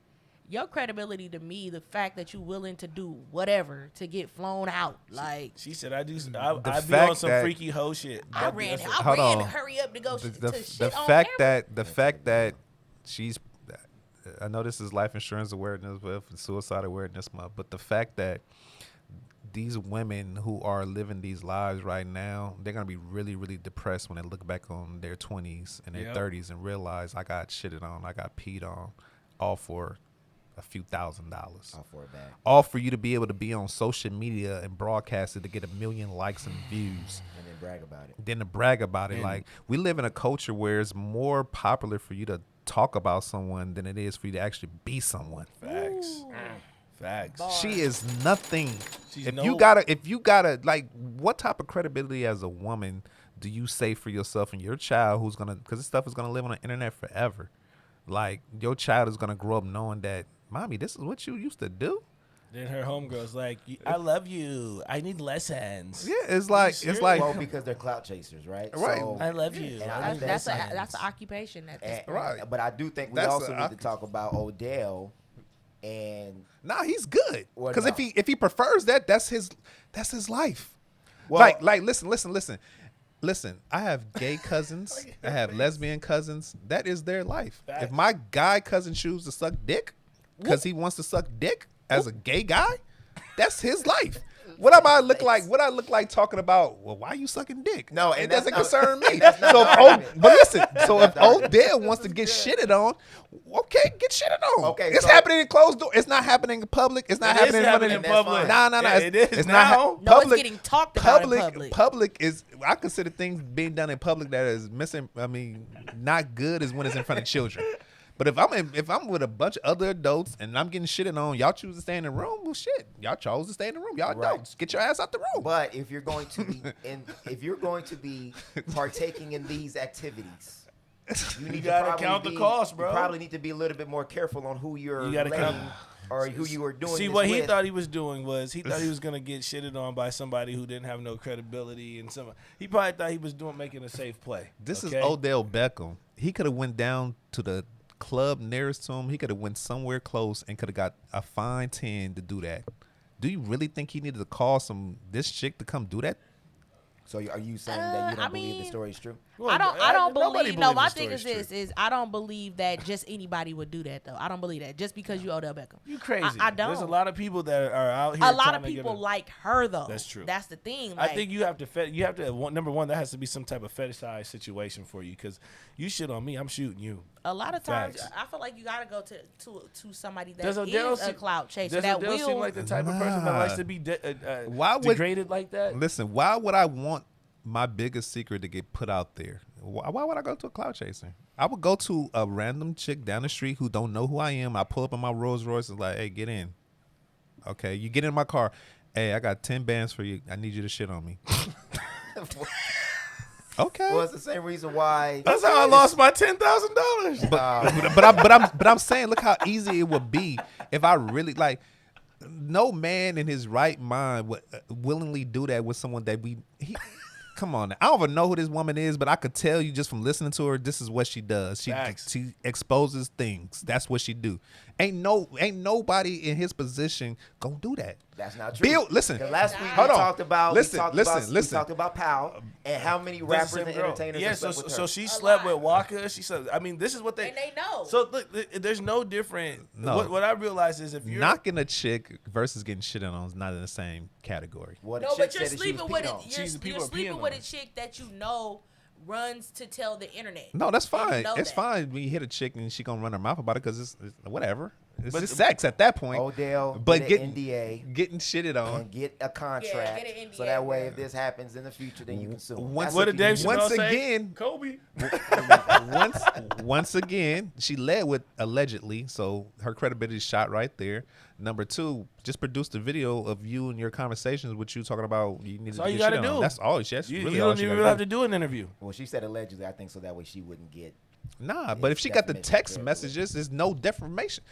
your credibility to me. The fact that you willing to do whatever to get flown out, like She said I do. The I be on fact some that- freaky hoe shit. I ran Hold to on. hurry up to go to the shit on fact camera. that the fact that she's. I know this is life insurance awareness, but suicide awareness month. But the fact that these women who are living these lives right now, they're gonna be really, really depressed when they look back on their 20s and their Yep. 30s and realize I got shitted on, I got peed on, all for a few $1,000s. All for a bag. All for you to be able to be on social media and broadcast it to get 1 million likes and views. And then brag about it. Than to brag about it. And- Like, we live in a culture where it's more popular for you to talk about someone than it is for you to actually be someone. Facts. Facts. She is nothing. She's if no- you gotta like, what type of credibility as a woman do you say for yourself and your child who's gonna, because this stuff is gonna live on the internet forever. Like, your child is gonna grow up knowing that, mommy, this is what you used to do. Then her homegirl's like, I love you. I need lessons. Yeah, it's like Well, because they're clout chasers, right? Right. So, I love you. and I I need That's lessons. that's an occupation at this and- point. Right. But I do think we That's also a- need to talk about Odell and nah, he's good. Well, Because no. if he prefers that, that's his life. Well- like listen. I have gay cousins. I have lesbian cousins. That is their life. Facts. If my guy cousin chooses to suck dick because he wants to suck dick as a gay guy, that's his life. What am I look like? What I look like talking about? Well, why are you sucking dick? No, it and that's doesn't not- concern me. that's not So, the if argument. but listen. So if That's the argument. Odell wants to get shitted on, okay, get shitted on. Okay, it's so- happening in closed door. It's not happening in public. It's not It is happening in front of happening in that's public. fine. No. Yeah, it is It's now. not. No, it's getting talked about in public. Public is. I consider things being done in public that is missing. I mean, not good is when it's in front of children. But if I'm with a bunch of other adults and I'm getting shitted on, y'all choose to stay in the room. Well, shit, y'all chose to stay in the room. Y'all Right. adults, get your ass out the room. But if you're going to be partaking in these activities, you need to gotta probably count the cost, bro. You probably need to be a little bit more careful on who you're You gotta letting count- or who you are doing. See, this what he with. thought he was doing was he thought he was gonna get shitted on by somebody who didn't have no credibility and some. He probably thought he was making a safe play. This okay? is Odell Beckham. He could have went down to the club nearest to him. He could have went somewhere close and could have got a fine 10 to do that. Do you really think he needed to call this chick to come do that? So are you saying that you don't I believe the mean, story is true? I don't Nobody believe. No, believes my the thing is story's this: true. is I don't believe that just anybody would do that though. I don't believe that just because you Odell Beckham. You crazy? I don't. There's a lot of people that are out here. A lot trying of to get people a- like her though. That's true. That's the thing. I Like, think you have to number one, that has to be some type of fetishized situation for you because you shit on me, I'm shooting you. a lot of times Facts. I feel like you gotta go to somebody that Does is Odell a seem- clout chaser Does that Odell will. seem like the type of person that Nah. likes to be Why would- degraded like that? Listen, why would I want my biggest secret to get put out there? Why would I go to a cloud chaser? I would go to a random chick down the street who don't know who I am. I pull up in my Rolls Royce and like, hey, get in. Okay, you get in my car. Hey, I got 10 bands for you. I need you to shit on me. Okay. Well, it's the same reason why. That's how I lost my $10,000. But I'm saying, look how easy it would be if I really like. No man in his right mind would willingly do that with someone that come on now. I don't even know who this woman is, but I could tell you just from listening to her, this is what she does. Facts. She exposes things. That's what she do. Ain't nobody in his position gonna do that. That's not true. Bill, listen. 'Cause last week Hold we on. talked about Listen. we talked about Powell and how many rappers and entertainers. Yeah, have so slept with her. so she slept lot. with Walker. She slept. I mean, this is what they. And they know. So look, there's no different. No. What I realize is if you're Knocking a chick versus getting shit on is not in the same category. Well, the No, chick but you're said that she was sleeping with peed it. on. She's the people You're are sleeping peeing with on a chick that you know runs to tell the internet. No, that's And you fine. know It's that. fine when you hit a chick and she gonna run her mouth about it because it's whatever. It's But- just sex at that point. Odell, but get an getting NDA getting shitted on. and get a contract, Yeah, get an NDA, so that way bro. if this happens in the future, then you can sue. 'em. Once- That's what what did Dave you Chappelle once say? again- Kobe. once again, she led with allegedly, so her credibility is shot right there. Number two, just produce the video of you and your conversations with you talking about you need That's to all get you gotta shit on. do. That's all. That's You really all don't she even gotta have do. to do an interview. Well, she said allegedly. I think so that way she wouldn't get. Nah, but if she got the defamation text character. messages, there's no defamation.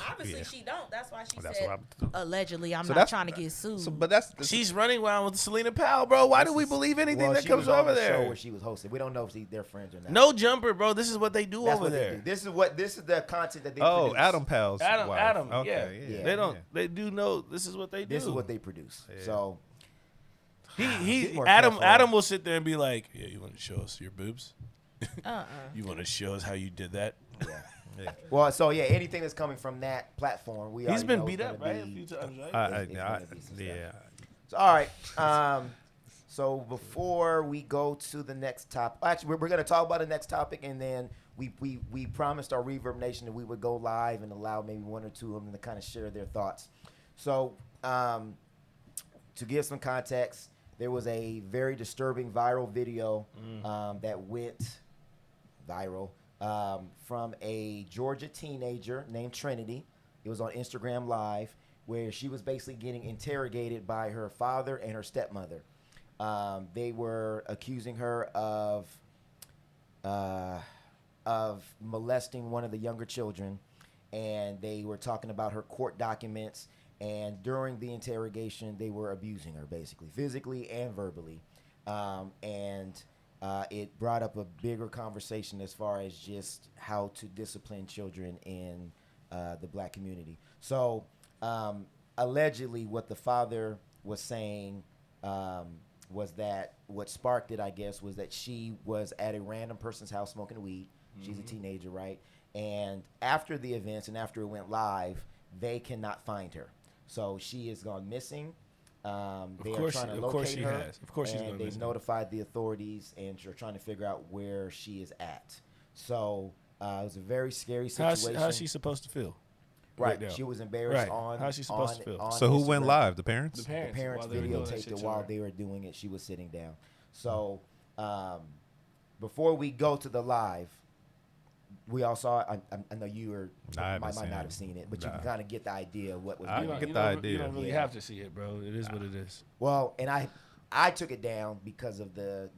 Obviously, Yeah. she don't. That's why she That's said, what I'm- allegedly, I'm So not that's- trying to get sued. So, but that's She's running around with Selena Powell, bro. Why do we believe anything Well, that she comes was on over the show there? where she was hosting. We don't know if they're friends or not. No jumper, bro. This is what they do That's over what they there. do. This is the content that they oh, produce. Adam Powell's Adam, wife. Adam, Okay, yeah. Yeah. They don't. yeah. They do know this is what they do. This is what they produce. So He Be more Adam careful. Adam will sit there and be like, "Yeah, you want to show us your boobs? Uh-uh. You want to show us how you did that?" yeah. Well, so yeah, anything that's coming from that platform, we He's already been know beat is up, gonna right? A be- few times, right? It's gonna be some stuff. yeah. So, all right. So before we go to the next topic, actually, we're going to talk about the next topic, and then we promised our Reverb Nation that we would go live and allow maybe one or two of them to kind of share their thoughts. So to give some context, there was a very disturbing viral video that went viral from a Georgia teenager named Trinity. It was on Instagram Live, where she was basically getting interrogated by her father and her stepmother. They were accusing her of molesting one of the younger children, and they were talking about her court documents. And during the interrogation, they were abusing her, basically, physically and verbally. It brought up a bigger conversation as far as just how to discipline children in the black community. So, allegedly, what the father was saying was that what sparked it, I guess, was that she was at a random person's house smoking weed. She's a teenager, right? And after the events and after it went live, they cannot find her. So she has gone missing. They are trying to locate her. Of course she's and going they've missing. notified the authorities and are trying to figure out where she is at. So it was a very scary situation. How's she supposed to feel? Right, now? she was embarrassed Right. on. How's she supposed on- to feel? on So who went Instagram. live? The parents? The parents. The parents while they were doing that videotaped shit it to while her. they were doing it. She was sitting down. So before we go to the live, we all saw it. I know you were I haven't might seen not it. have seen it, but you Nah. can kind of get the idea of what was I going on. get You the don't- idea. You don't really Yeah. have to see it, bro. It is what it is. Well, and I took it down because of the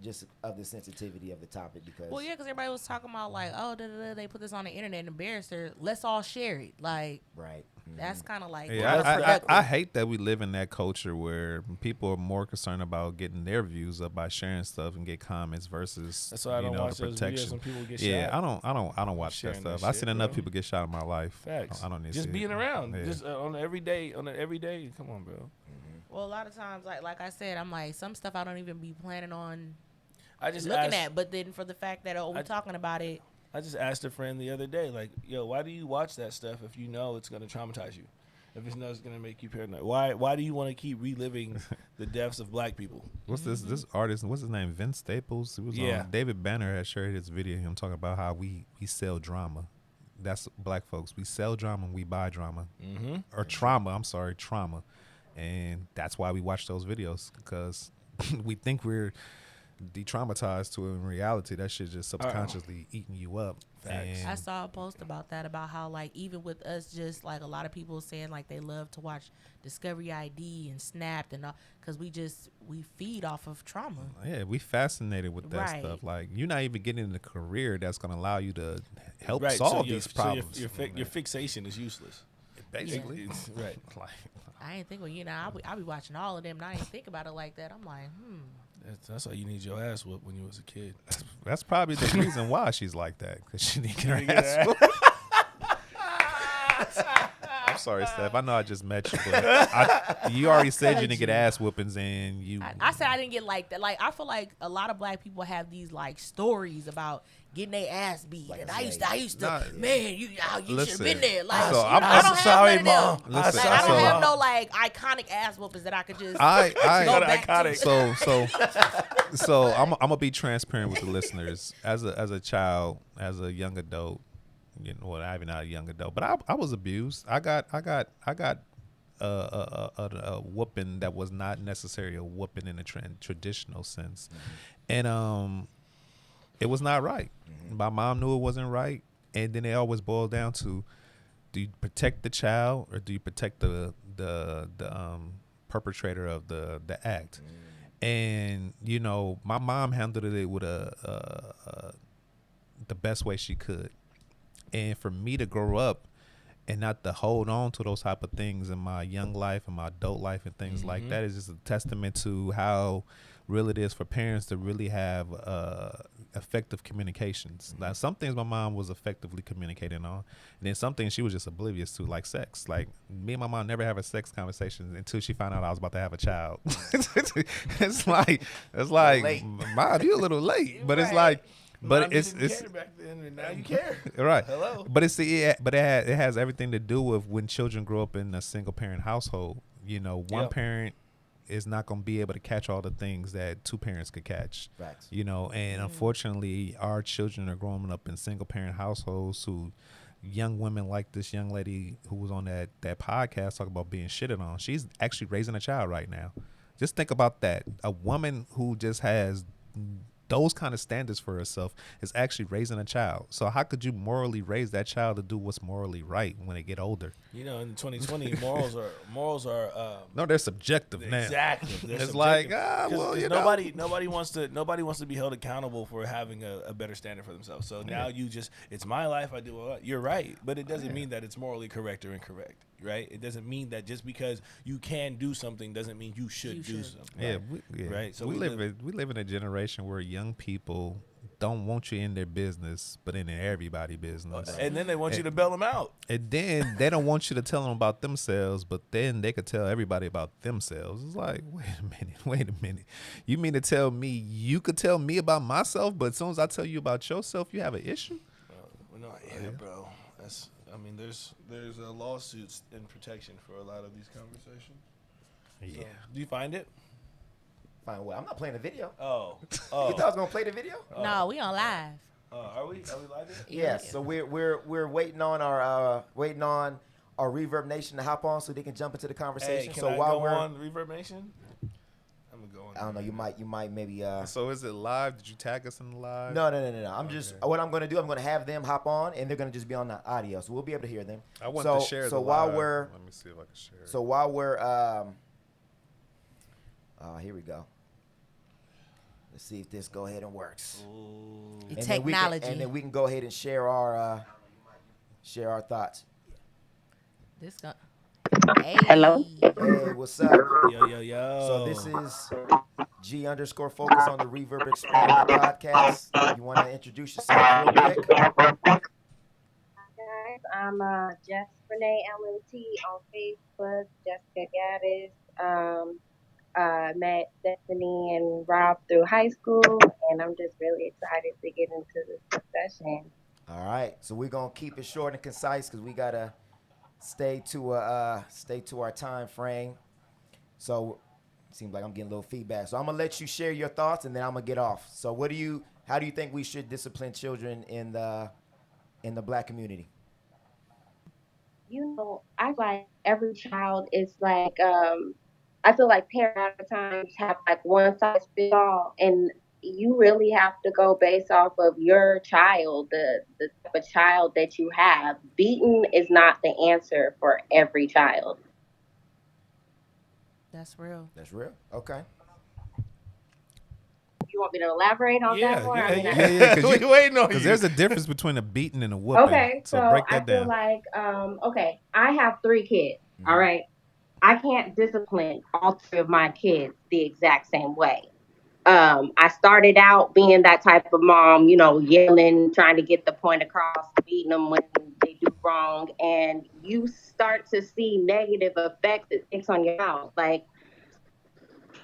sensitivity of the topic. Because Well, yeah, because everybody was talking about like, oh, they put this on the internet and embarrassed her. Let's all share it. Like, right. that's kind of like, Yeah, counterproductive. I hate that we live in that culture where people are more concerned about getting their views up by sharing stuff and get comments versus That's why I don't watch the those videos protection. when people get Yeah, shot. I don't watch that Sharing that stuff. I've shit, seen enough bro. people get shot in my life. Facts. I don't need to just see being it. around, Yeah. just on the everyday. Come on, bro. Well, a lot of times, like I said, I'm like, some stuff I don't even be planning on I just looking asked, at. But then for the fact that, we're talking about it, I just asked a friend the other day, like, yo, why do you watch that stuff if you know it's gonna traumatize you? If it's not gonna make you paranoid, why do you want to keep reliving the deaths of black people? What's this artist? What's his name? Vince Staples. He was Yeah. on. David Banner had shared his video. Him talking about how we sell drama. That's black folks. We sell drama and we buy drama. Mm-hmm. Or trauma. I'm sorry, trauma. And that's why we watch those videos, because we think we're de-traumatized to it. In reality, that shit just subconsciously eating you up. Facts. I And saw a post about that, about how like even with us, just like a lot of people saying like they love to watch Discovery ID and Snapped and all, because we feed off of trauma. yeah, we fascinated with that Right. stuff. Like, you're not even getting a career that's going to allow you to help Right. solve so these problems. your fixation is useless. Basically. Right. Like, I ain't think, well, I be watching all of them, and I ain't think about it like that. I'm like, That's why you need your ass whooped when you was a kid. that's probably the reason why she's like that, because she didn't get her Get her ass ass- whooped. sorry, Steph. I know I just met you, but you already said you didn't get ass whoopings, and you. I said I didn't get like that. Like I feel like a lot of black people have these like stories about getting their ass beat. Like and I I used to, Nah, man, you should have listen, been there. Like so I'm I don't sorry, have none of them. Mom. Listen, Like, I don't so- have no like iconic ass whoopings that I could just I go back to. so I'm gonna be transparent with the listeners. As a child, as a young adult, you know, well, I'm not a young adult, but I was abused. I got a whooping that was not necessarily a whooping in a traditional sense, and it was not right. My mom knew it wasn't right, and then it always boiled down to: do you protect the child or do you protect the perpetrator of the act? And you know, my mom handled it with the best way she could. And for me to grow up and not to hold on to those type of things in my young life and my adult life and things like that is just a testament to how real it is for parents to really have effective communications. Now, some things my mom was effectively communicating on, and then some things she was just oblivious to, like sex. Like me and my mom never have a sex conversation until she found out I was about to have a child. it's like Mom, you a little late, but it's like. But it's care back then, and now you care. Right. Hello. But it has everything to do with when children grow up in a single parent household. You know, one parent is not going to be able to catch all the things that two parents could catch. Facts. You know, and unfortunately, our children are growing up in single parent households who. Young women like this young lady who was on that podcast talking about being shitted on. She's actually raising a child right now. Just think about that. A woman who just has those kind of standards for herself is actually raising a child. So how could you morally raise that child to do what's morally right when they get older? You know, in 2020, morals are No, they're subjective now. exactly. They're It's subjective. like, well, you know. nobody wants to be held accountable for having a better standard for themselves. So now it's my life. I do all that. You're right, but it doesn't mean that it's morally correct or incorrect. Right? It doesn't mean that just because you can do something doesn't mean you should do something. Yeah, Right. So we live in a generation where young people don't want you in their business, but in everybody's business. And then they want you to bail them out. And then they don't want you to tell them about themselves, but then they could tell everybody about themselves. It's like, wait a minute. You mean to tell me you could tell me about myself, but as soon as I tell you about yourself, you have an issue? Bro. There's lawsuits and protection for a lot of these conversations. Yeah. So, do you find it? Fine. Well, I'm not playing the video. Oh. You thought I was gonna play the video? No, we on live. Are we live? Yes. So we're waiting on our Reverb Nation to hop on so they can jump into the conversation. Hey, so can I while go we're on Reverb Nation? I'm gonna go on. I don't know. You might maybe. So is it live? Did you tag us in the live? No. I'm just what I'm gonna do. I'm gonna have them hop on, and they're gonna just be on the audio, so we'll be able to hear them. I want so, to share So the while live. we're Let me see if I can share it. so while we're here we go. Let's see if this go ahead and works. And Technology. then we can go ahead and share our thoughts. This go. Hello? Hey, what's up? Yo. So this is G_focus on the Reverb Experiment podcast. You want to introduce yourself real quick? Guys, I'm Jess Renee LMT on Facebook, Jessica Gaddis. Met Stephanie and Rob through high school, and I'm just really excited to get into this discussion. All right, so we're gonna keep it short and concise because we gotta stay to our time frame. So it seems like I'm getting a little feedback. So I'm gonna let you share your thoughts, and then I'm gonna get off. So how do you think we should discipline children in the Black community? You know, I like every child is like, I feel like parents a lot of times have like one size fits all, and you really have to go based off of your child, the type of child that you have. Beating is not the answer for every child. That's real. That's real. Okay. You want me to elaborate on that more? I mean, Because We waiting on Because you. there's a difference between a beating and a whooping. Okay, so break I that feel down. like, okay, I have 3 kids, all right? I can't discipline all 3 of my kids the exact same way. I started out being that type of mom, you know, yelling, trying to get the point across, beating them when they do wrong, and you start to see negative effects it takes on your child. Like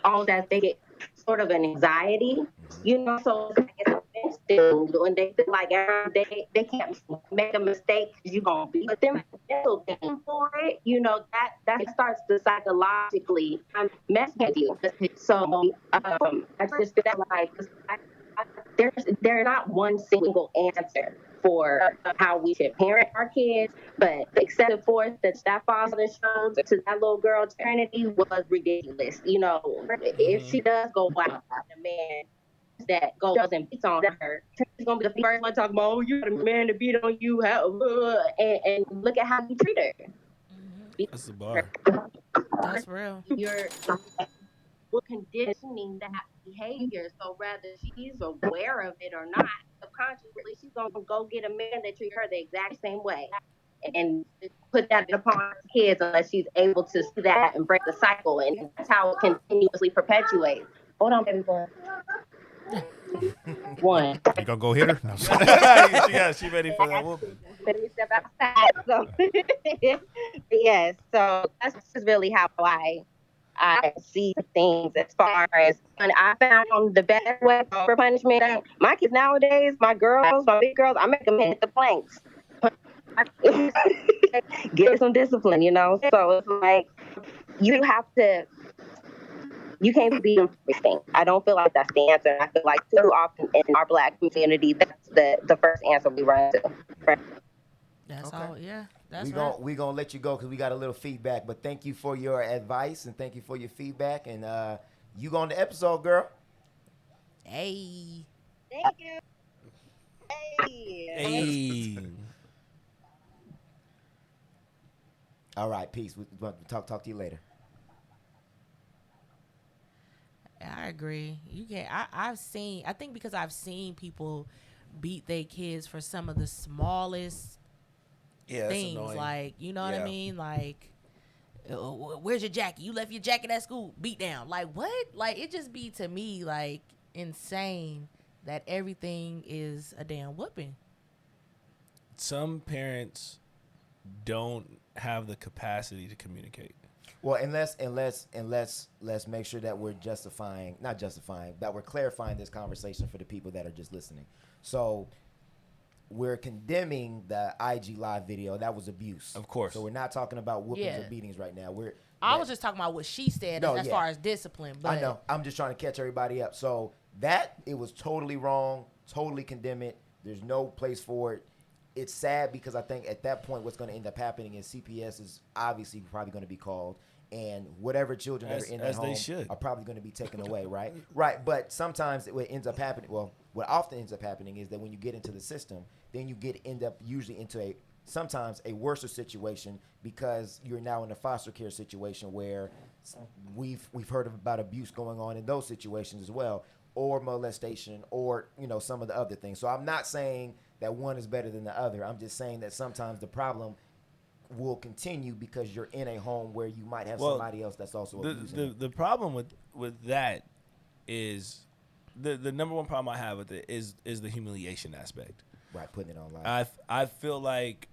all that, they get sort of an anxiety, so it's like it's against them, and they feel like they can't make a mistake because you're gonna be with them mental thing for it, that starts to psychologically mess with you. So I just feel like there's not one single answer for how we should parent our kids, but the excessive force that father showed to that little girl Trinity was ridiculous. If she does go out a man that goes and beats on her, she's gonna be the first one talking about, oh, you got a man to beat on you, and look at how you treat her. That's the bar. That's real. We're conditioning that behavior. So whether she's aware of it or not, subconsciously she's gonna go get a man that treats her the exact same way, and put that upon her kids unless she's able to see that and break the cycle. And that's how it continuously perpetuates. Hold on, baby boy. One. You gonna go hit her? No. She ready for that whooping. Let me step outside. So, yes. So that's just really how I see things as far as, and I found the best way for punishment. My kids nowadays, my big girls, I make them hit the planks. Get some discipline, So it's like you can't be everything. I don't feel like that's the answer. I feel like too often in our Black community, that's the first answer we run to. That's Okay. all. Yeah, that's right. We gonna let you go because we got a little feedback. But thank you for your advice and thank you for your feedback. And you go on the episode, girl. Hey. Thank you. Hey. All right, peace. We'll talk to you later. I agree. You can't. I think because I've seen people beat their kids for some of the smallest things, annoying. like, you know what I mean? Like, where's your jacket? You left your jacket at school. Beat down. Like, what? Like, it just be to me like insane that everything is a damn whooping. Some parents don't have the capacity to communicate. Well, and let's make sure that we're that we're clarifying this conversation for the people that are just listening. So we're condemning the IG live video. That was abuse. Of course. So we're not talking about whoopings or beatings right now. I was just talking about what she said as far as discipline. But I know. I'm just trying to catch everybody up. So that, it was totally wrong. Totally condemn it. There's no place for it. It's sad because I think at that point what's going to end up happening is CPS is obviously probably going to be called, and whatever children that are in that home are probably going to be taken away, right? Right. But sometimes what ends up happening, what often ends up happening is that when you get into the system, then you end up usually into sometimes a worse situation because you're now in a foster care situation where we've heard about abuse going on in those situations as well, or molestation, or some of the other things. So I'm not saying that one is better than the other. I'm just saying that sometimes the problem will continue because you're in a home where you might have somebody else that's also abusing. The problem with that is the number one problem I have with it is the humiliation aspect. Right, putting it online. I feel like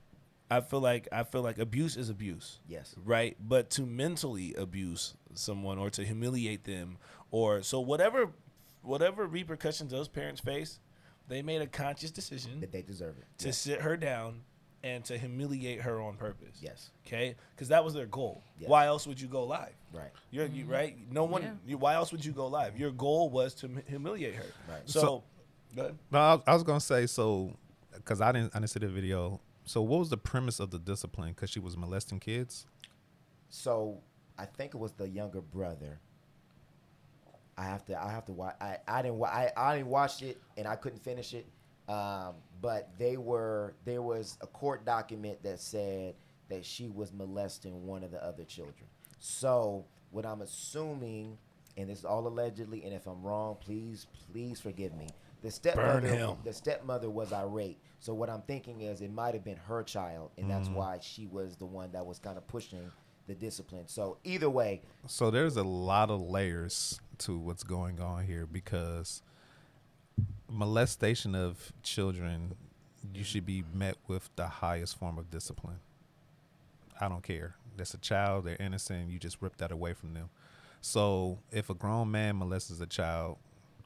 abuse is abuse. Yes. Right? But to mentally abuse someone or to humiliate them, or so whatever repercussions those parents face, they made a conscious decision that they deserve it to sit her down and to humiliate her on purpose. Yes. Okay? Because that was their goal. Yes. Why else would you go live? Right. You right? No one. Why else would you go live? Your goal was to humiliate her. Right. So go ahead. No, I was gonna say, so because I didn't see the video. So what was the premise of the discipline? Because she was molesting kids. So I think it was the younger brother. I have to watch. I didn't watch it and I couldn't finish it. But there was a court document that said that she was molesting one of the other children. So what I'm assuming, and this is all allegedly, and if I'm wrong, please forgive me. The stepmother was irate. So what I'm thinking is it might have been her child, and that's why she was the one that was kind of pushing the discipline. So either way. So there's a lot of layers to what's going on here, because molestation of children you should be met with the highest form of discipline. I don't care. That's a child. They're innocent. You just rip that away from them. So if a grown man molests a child,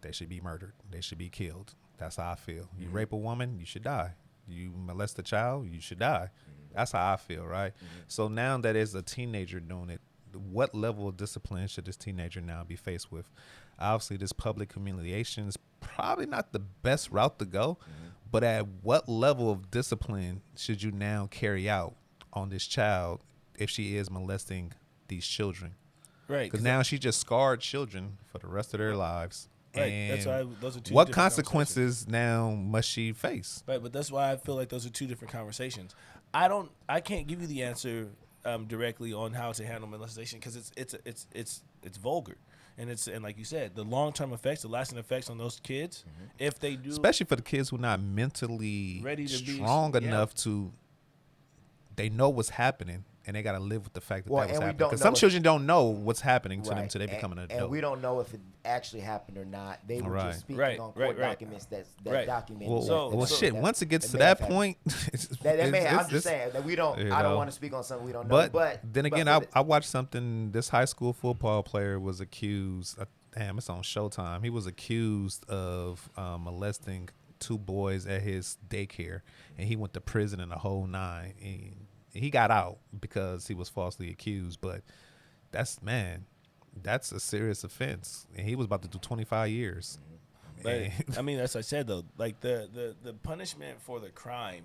they should be murdered. They should be killed. That's how I feel. You rape a woman, you should die. You molest a child, you should die. That's how I feel, right? So now that is a teenager doing it, what level of discipline should this teenager now be faced with? Obviously, this public humiliation is probably not the best route to go, but at what level of discipline should you now carry out on this child if she is molesting these children? Right. Because now she just scarred children for the rest of their lives. Right. And That's why those are two what different consequences now must she face? Right, but that's why I feel like those are two different conversations. I can't give you the answer directly on how to handle molestation because it's vulgar, and like you said, the long-term effects, the lasting effects on those kids, if they do, especially for the kids who are not mentally ready to strong enough to, they know what's happening. And they got to live with the fact that that was happening. Because some children don't know what's happening to them until they become an adult. And we don't know if it actually happened or not. They were just speaking on court documents that document. Well, shit, once it gets to that point, I'm just saying that we don't. I don't want to speak on something we don't know. But then again, I watched something. This high school football player was accused. Damn, it's on Showtime. He was accused of molesting 2 boys at his daycare, and he went to prison in the whole 9. And he got out because he was falsely accused, but that's a serious offense, and he was about to do 25 years. But I mean, as I said though, like the punishment for the crime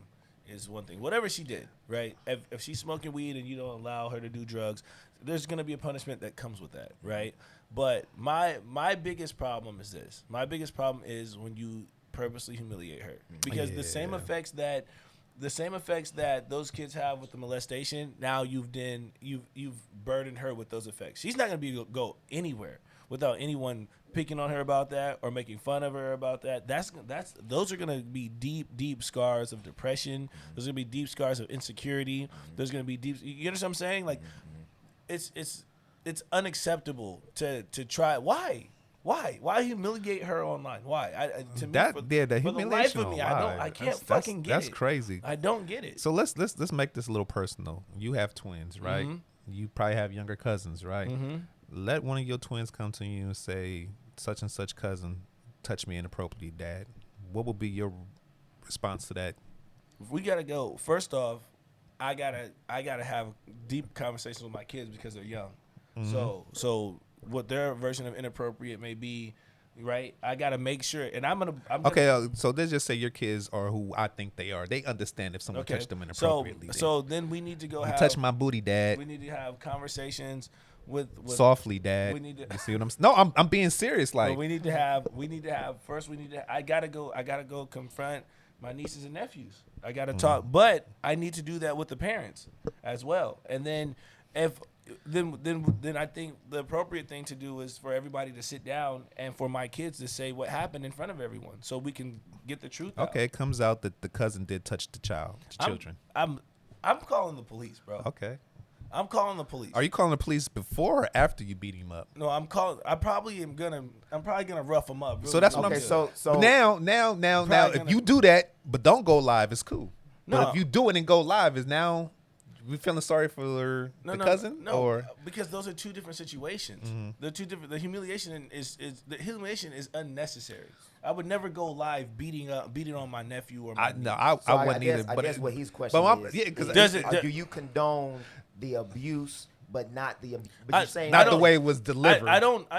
is one thing. Whatever she did, right? If she's smoking weed and you don't allow her to do drugs, there's gonna be a punishment that comes with that, right? But my biggest problem is this. My biggest problem is when you purposely humiliate her, because the same effects that those kids have with the molestation, now you've burdened her with those effects. She's not going to go anywhere without anyone picking on her about that or making fun of her about that. Those are going to be deep scars of depression. Those are going to be deep scars of insecurity. There's going to be deep. You understand what I'm saying? Like, it's unacceptable to try. Why humiliate her online? Why? To me, the humiliation for the life of me, online. I can't fucking get it. That's crazy. I don't get it. So let's make this a little personal. You have twins, right? You probably have younger cousins, right? Let one of your twins come to you and say, such and such cousin touched me inappropriately, Dad. What would be your response to that? We gotta go. First off, I gotta have deep conversations with my kids because they're young. So what their version of inappropriate may be, right? I gotta make sure, and I'm gonna so let's just say your kids are who I think they are. They understand if someone touched them inappropriately. So then we need to go. Touch my booty, Dad. We need to have conversations with softly, Dad. We need to. You see what I'm? No, I'm being serious. Like we need to have. First, I gotta go confront my nieces and nephews. I gotta talk, but I need to do that with the parents as well. And then Then I think the appropriate thing to do is for everybody to sit down and for my kids to say what happened in front of everyone, so we can get the truth out. Okay, it comes out that the cousin did touch the children. I'm calling the police, bro. Okay. I'm calling the police. Are you calling the police before or after you beat him up? No, I'm probably gonna rough him up. Really. So that's what I'm saying. So now, if you do that, but don't go live, it's cool. No. But if you do it and go live, is now we feeling sorry for the cousin? No, or because those are two different situations. They're two different. The humiliation is unnecessary. I would never go live beating on my nephew or my niece. I wouldn't either. But I guess what he's questioning is, do you condone the abuse, but not the? But you're saying not the way it was delivered. I don't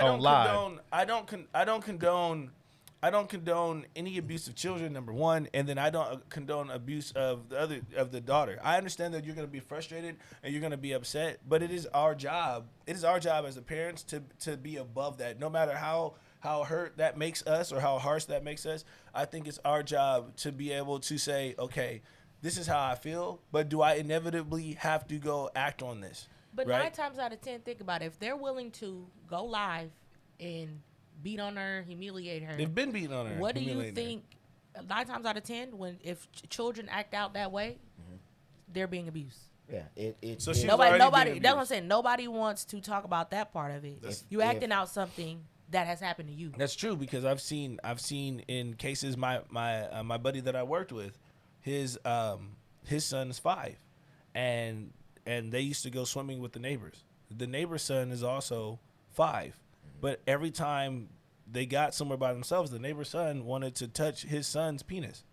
condone any abuse of children, number one, and then I don't condone abuse of the daughter. I understand that you're going to be frustrated and you're going to be upset, but it is our job. It is our job as the parents to be above that, no matter how hurt that makes us or how harsh that makes us. I think it's our job to be able to say, okay, this is how I feel, but do I inevitably have to go act on this? But right? 9 times out of 10, think about it. If they're willing to go live and beat on her, humiliate her. They've been beating on her. What do you think? 9 times out of 10, if children act out that way, they're being abused. Yeah, nobody. That's what I'm saying. Nobody wants to talk about that part of it. You acting out something that has happened to you. That's true, because I've seen in cases my buddy that I worked with, his son is 5, and they used to go swimming with the neighbors. The neighbor's son is also 5, but every time they got somewhere by themselves, the neighbor's son wanted to touch his son's penis.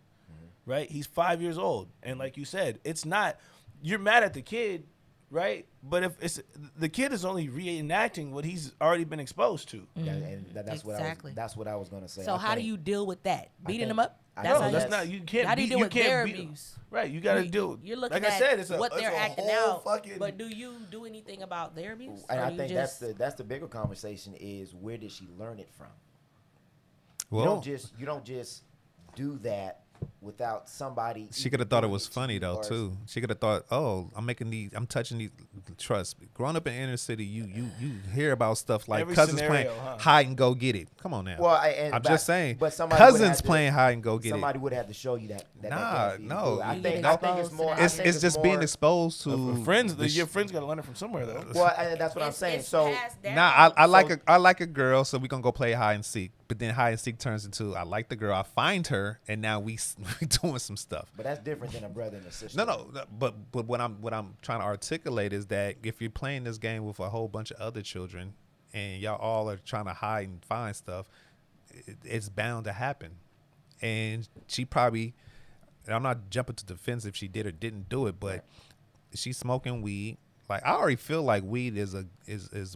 Right? He's 5 years old, and like you said, it's not. You're mad at the kid, right? But if it's the kid is only reenacting what he's already been exposed to. Yeah, and that's Exactly. what I was going to say. So how do you deal with that? Beating them up? No, that's not. You can't. How do you deal with their beat 'em. abuse? Right. You got to do. You're looking like at I said, it's what it's they're a acting whole out. fucking. But do you do anything about their abuse? And Or I you think just, that's the bigger conversation is where did she learn it from? Well, You don't just do that without somebody. she could have thought it was doing funny to you, though or- too. She could have thought, "Oh, I'm touching these." Trust me, growing up in inner city, you hear about stuff like Every cousins scenario, playing huh? hide and go get it. Come on now. Well, I'm just saying, but somebody would have cousins to- playing hide and go get Somebody it. would have to show you that. Nah, that no. I You think get it's exposed more. to I that. think It's just being more- exposed to Friends, the your friends got to learn it from somewhere though. Well, and that's what I'm saying. it's So passed down. Nah, I like So- I like a girl, so we gonna go play hide and seek. But then hide and seek turns into I like the girl, I find her, and now we doing some stuff. but that's different than a brother and a sister. No, but what I'm trying to articulate is that if you're playing this game with a whole bunch of other children, and y'all all are trying to hide and find stuff, it's bound to happen. And she probably, and I'm not jumping to defense if she did or didn't do it, but she's smoking weed. Like I already feel like weed is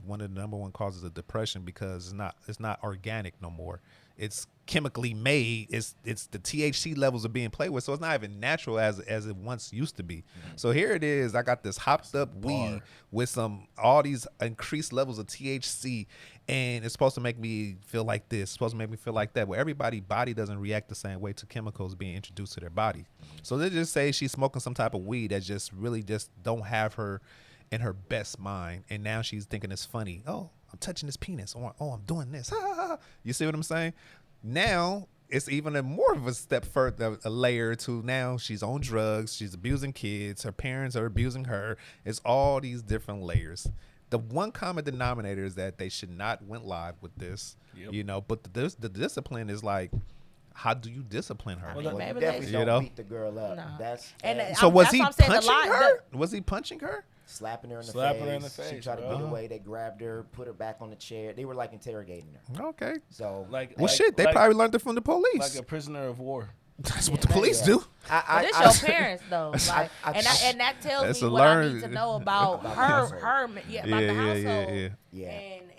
one of the number one causes of depression because it's not organic no more. It's chemically made. It's the THC levels are being played with, so it's not even natural as it once used to be. So here it is. I got this hopped up weed with all these increased levels of THC, and it's supposed to make me feel like this. It's supposed to make me feel like that. Well, everybody's body doesn't react the same way to chemicals being introduced to their body. So they just say she's smoking some type of weed that just really just don't have her in her best mind, and now she's thinking it's funny. Oh, I'm touching his penis, or oh, I'm doing this. You see what I'm saying? Now it's even more of a step further, a layer to now she's on drugs, she's abusing kids, her parents are abusing her. It's all these different layers. The one common denominator is that they should not went live with this, but the discipline is like, how do you discipline her? I mean, Well, maybe you definitely they- don't You know? beat the girl up. No. That's And So was that's he what I'm saying, the punching lie- her? Was he punching her? slapping her in the Slapping face. her in the She face, tried to bro. get away. They grabbed her, put her back on the chair. They were like interrogating her. Okay. So Well, shit, they probably learned it from the police. like a prisoner of war. That's what the police Yeah. do. But it's your parents though, like, I- and that tells That's me a what I learn- need to know about About the her, household. about the household, Yeah. and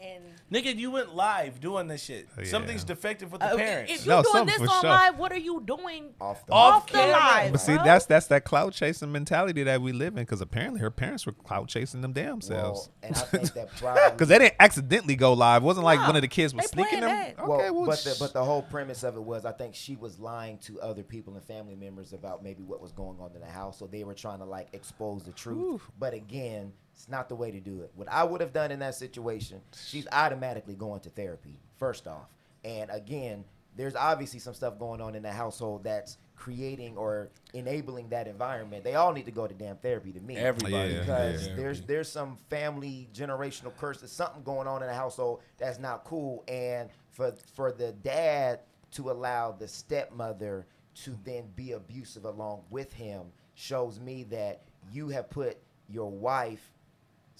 Nigga, you went live doing this shit. Yeah. Something's defective with the parents. if you're No, doing something this for on sure. live, what are you doing Off the off the camera. live? But see, bro? that's that clout chasing mentality that we live in. Because apparently her parents were clout chasing them damn selves. Well, and I think that probably Because they didn't accidentally go live. It wasn't like No, one of the kids was they sneaking them. planned that. Okay, well, but the whole premise of it was I think she was lying to other people and family members about maybe what was going on in the house, so they were trying to like expose the truth. But again, it's not the way to do it. What I would have done in that situation, she's automatically going to therapy first off, and again, there's obviously some stuff going on in the household that's creating or enabling that environment. They all need to go to damn therapy to me. Everybody. Yeah, Because yeah. there's some family generational curses, something going on in the household that's not cool, and for the dad to allow the stepmother to then be abusive along with him shows me that you have put your wife's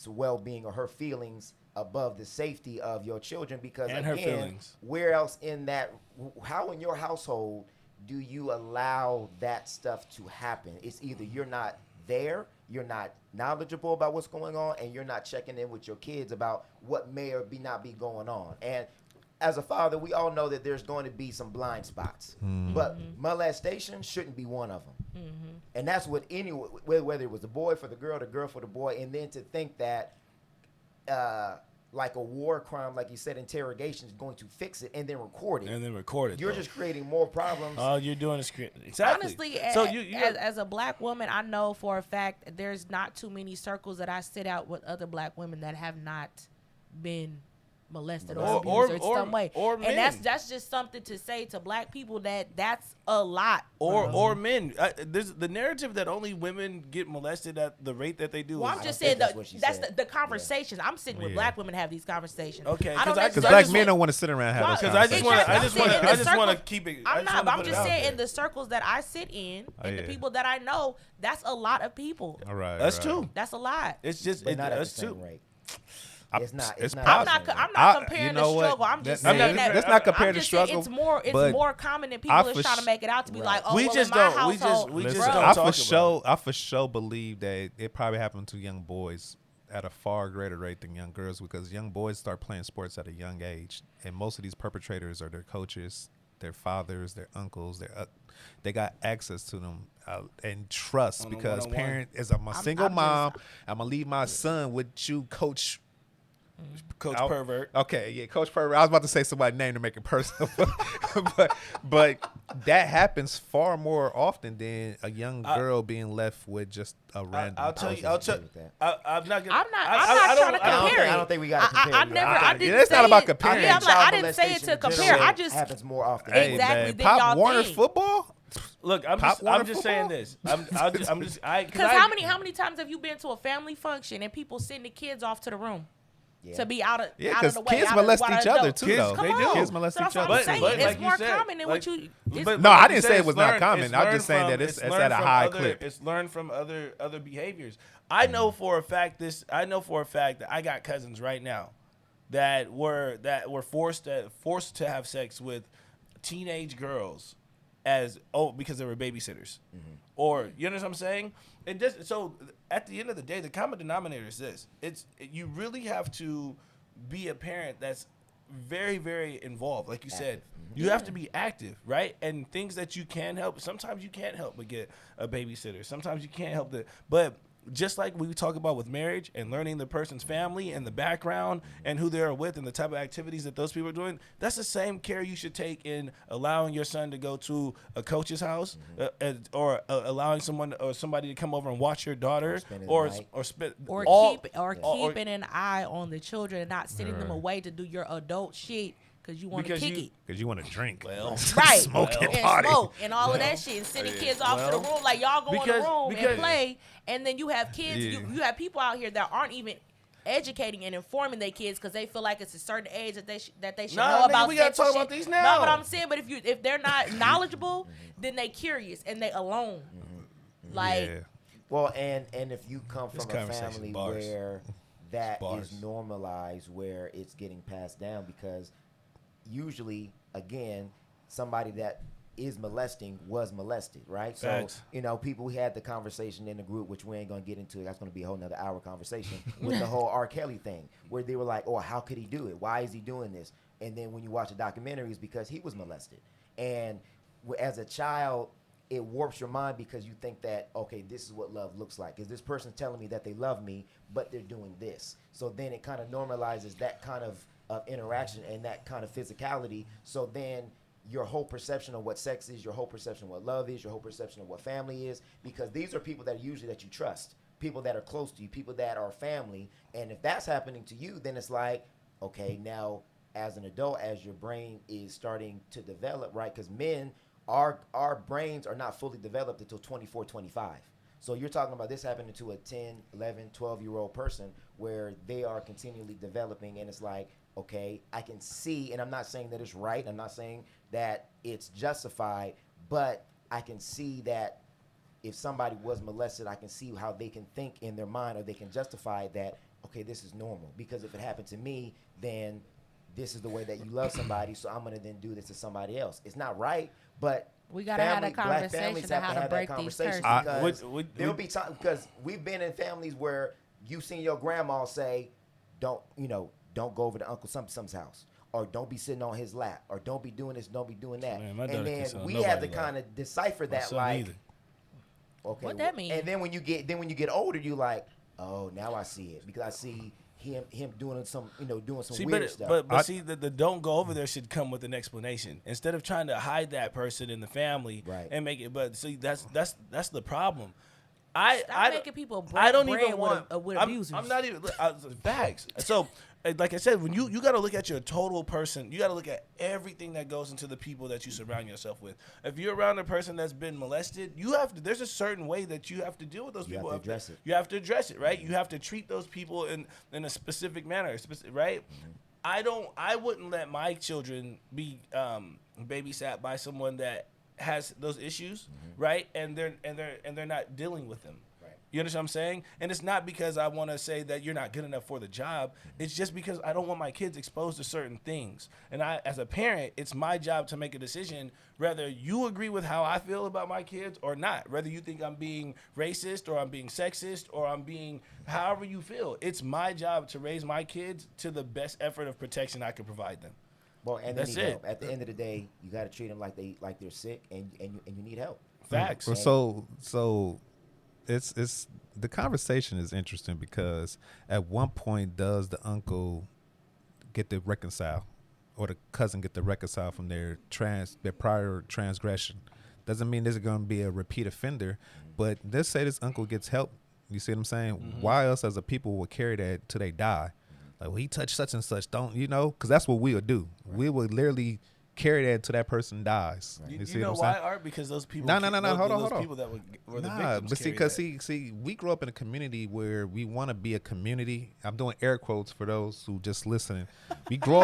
well-being or her feelings above the safety of your children, because And again, her feelings. where else in that, how in your household do you allow that stuff to happen? It's either you're not there, you're not knowledgeable about what's going on, and you're not checking in with your kids about what may or be not be going on. And as a father, we all know that there's going to be some blind spots, but molestation shouldn't be one of them. And that's what whether it was the boy for the girl for the boy, and then to think that like a war crime, like you said, interrogation is going to fix it and then record it. And then record it. You're though. just creating more problems. All you're doing is exactly. Honestly, so as a black woman, I know for a fact there's not too many circles that I sit out with other black women that have not been molested Or- or abused or some way. or and men. that's just something to say to black people that's a lot. Or men. There's the narrative that only women get molested at the rate that they do. Well, I'm is- just think saying that's what she that's said. the conversations. I'm sitting with Yeah. black women have these conversations. Okay, I don't 'cause I- Because necessarily black men don't want to sit around and have Why- those Because I just want to, Exactly. I just want to circles- keep it. I'm not, but I'm just saying in in the circles that I sit in Oh, and the yeah. people that I know, that's a lot of people. All right. That's right. two. That's a lot. It's just But not at the that's same two. rate. I- It's not. it's It's not. I'm at the not. same I'm rate. not I- comparing you know the what? struggle. I'm just That- saying that- that. let's not compare I'm the just saying struggle, It's more. It's but more common than I people for is trying to sh- make it out to be Right. like, oh, We well, just in my don't- we just- household, we just Listen, don't I talk for about sure, I for sure believe that it probably happened to young boys at a far greater rate than young girls because young boys start playing sports at a young age, and most of these perpetrators are their coaches, their fathers, their uncles. They got access to them and trust On a because one-on-one. parent as I'm a single I'm mom, I'm gonna leave my son with you, Coach. Coach I'll- Pervert. Okay, yeah, Coach Pervert. I was about to say somebody's name to make it personal, but that happens far more often than a young girl being left with just a random. I'll tell you. was I'll just tell. agree with I'm not. Gonna, I'm not. I- I'm I not don't- trying to I don't- compare it. I don't think we gotta compare I it. never. I I think- didn't. Yeah, that's not say about it. comparing. Yeah, I'm like, I Child didn't say it molestation to in compare. general I just. happens more often. Hey, Exactly, man, then Pop y'all Warner's think. football. Look, I'm Pop just. Warner I'm just saying football? this. I'm just. Because how many times have you been to a family function and people send the kids off to the room Yeah. to be out of Yeah, out of because the way? kids out of- molest while each the other adults- too, Kids- though. they do. Kids molest So that's each what other. I'm saying. But It's like you more said, common than what you. it's- But No, I like didn't you say said, it was it's not learned- common. it's I'm just learned saying from- that it's learned at a from high other- clip. It's learned from other behaviors. I know for a fact that I got cousins right now that were forced to have sex with teenage girls because they were babysitters. Or you know what I'm saying? It does. So at the end of the day, the common denominator is this: you really have to be a parent that's very, very involved. Like you said, you have to be active, right? And things that you can help. Sometimes you can't help but get a babysitter. Sometimes you can't help that, but. Just like we talk about with marriage and learning the person's family and the background and who they're with and the type of activities that those people are doing, that's the same care you should take in allowing your son to go to a coach's house or allowing somebody to come over and watch your daughter spending or the night. keeping an eye on the children and not sending them away to do your adult shit because you want to kick it. Because you want to drink. Well, Right. Smoke and and party. smoke and all of that shit and sending kids off to the room like y'all go in the room because- and play and then you have kids Yeah. you have people out here that aren't even educating and informing their kids because they feel like it's a certain age that they should Nah, know nigga, about we gotta sex and talk about shit. these now. No, but I'm saying, but if they're not knowledgeable, then they curious and they alone. Like Yeah. Well, and if you come This from a conversation family bars. where that Bars. is normalized, where it's getting passed down, because usually, again, somebody that is molesting was molested, right? Facts. So, people, we had the conversation in the group, which we ain't going to get into. That's going to be a whole nother hour conversation with the whole R. Kelly thing, where they were like, oh, how could he do it? Why is he doing this? And then when you watch the documentary, it's because he was molested. And as a child, it warps your mind because you think that, okay, this is what love looks like. Is this person telling me that they love me, but they're doing this? So then it kind of normalizes that kind of interaction and that kind of physicality. So then your whole perception of what sex is, your whole perception of what love is, your whole perception of what family is, because these are people that usually that you trust, people that are close to you, people that are family. And if that's happening to you, then it's like, okay, now as an adult, as your brain is starting to develop, right? Because men, our brains are not fully developed until 24, 25. So you're talking about this happening to a 10, 11, 12-year-old person where they are continually developing, and it's like, okay, I can see, and I'm not saying that it's right, I'm not saying that it's justified, but I can see that if somebody was molested, I can see how they can think in their mind, or they can justify that, okay, this is normal. Because if it happened to me, then this is the way that you love somebody, so I'm going to then do this to somebody else. It's not right, but we gotta have a black conversation families on have how to to have break that these conversation, curses. because there'll be time, because we've been in families where you've seen your grandma say, don't go over to Uncle Something's house, or don't be sitting on his lap, or don't be doing this, don't be doing that. Man, my and daughter then can sit on we have to nobody's lap. kind of decipher My that, son like, either. okay, What that mean? And then when you get older, you like, oh, now I see it, because I see him doing some See, weird stuff. but see, the don't go over there should come with an explanation instead of trying to hide that person in the family Right. and make it. But see, that's the problem. Stop making people break I don't bread even want with I'm, abusers. I'm not even facts. So, like I said, when you got to look at your total person, you got to look at everything that goes into the people that you surround yourself with. If you're around a person that's been molested, you have to. There's a certain way that you have to deal with those people. You have to address it. You have to address it, right? You have to treat those people in a specific manner, right? I wouldn't let my children be babysat by someone that has those issues, right? And they're not dealing with them. You understand what I'm saying? And it's not because I want to say that you're not good enough for the job. It's just because I don't want my kids exposed to certain things. And I, as a parent, it's my job to make a decision whether you agree with how I feel about my kids or not. Whether you think I'm being racist or I'm being sexist or I'm being however you feel. It's my job to raise my kids to the best effort of protection I can provide them. Well, and that's it. it. At the end of the day, you got to treat them like they're sick and you need help. Facts. Well, so it's the conversation is interesting because at one point does the uncle get to reconcile or the cousin get to reconcile from their prior transgression. Doesn't mean there's going to be a repeat offender, but let's say this uncle gets help. You see what I'm saying? Why us as a people will carry that till they die? Like, well, he touched such and such, don't you know? Because that's what we'll do. We will literally carry that until that person dies. You, You see know what I'm why, saying? Art? Because those people. No. Hold on. People that were the Nah, victims. but see, carry because that. we grew up in a community where we want to be a community. I'm doing air quotes for those who just listening. We grow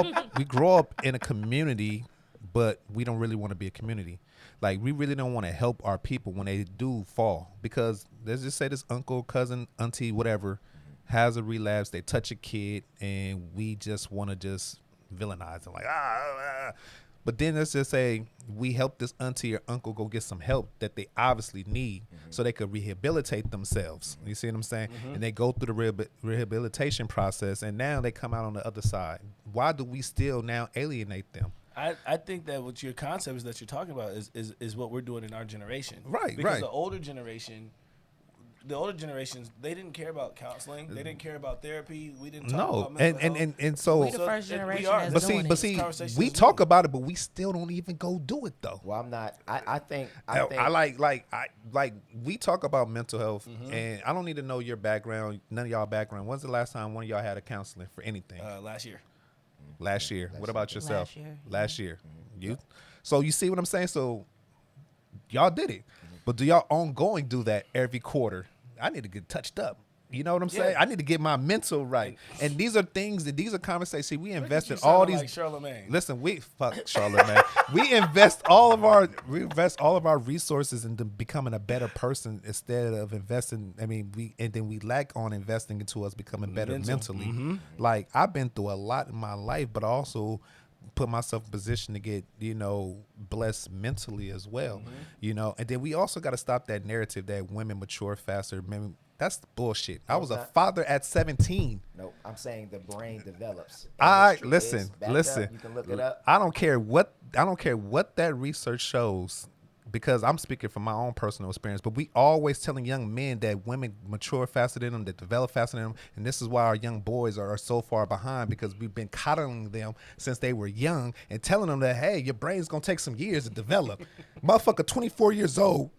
up in a community, but we don't really want to be a community. Like, we really don't want to help our people when they do fall, because let's just say this uncle, cousin, auntie, whatever, has a relapse. They touch a kid, and we just want to just villainize them, like But then let's just say we help this auntie or uncle go get some help that they obviously need so they could rehabilitate themselves. You see what I'm saying? And they go through the rehabilitation process, and now they come out on the other side. Why do we still now alienate them? I think that what your concept is that you're talking about is what we're doing in our generation. Right, because right. the older generations, they didn't care about counseling. They didn't care about therapy. We didn't talk about mental health. and so We the first generation that's but doing see, it. we talk about it, but we still don't even go do it though. Well, I'm not. I think we talk about mental health, and I don't need to know your background, none of y'all background. When's the last time one of y'all had a counseling for anything? Last year. Last year. What about yourself? Last year. Last year. You. So you see what I'm saying? So y'all did it, but do y'all ongoing do that every quarter? I need to get touched up. You know what I'm saying? I need to get my mental right. And these are things that these are conversations. See, we invest in all these. Like Charlemagne. Listen, fuck Charlemagne. we invest all of our resources into becoming a better person instead of investing. I mean, we lack on investing into us becoming better mentally. Like, I've been through a lot in my life, but also put myself in position to get, blessed mentally as well. And then we also got to stop that narrative that women mature faster. Men, that's bullshit. I was a father at 17. No, I'm saying the brain develops. Listen. You can look it up. I don't care what that research shows, because I'm speaking from my own personal experience. But we always telling young men that women mature faster than them, that develop faster than them, and this is why our young boys are so far behind, because we've been coddling them since they were young and telling them that, hey, your brain's gonna take some years to develop. Motherfucker, 24 years old.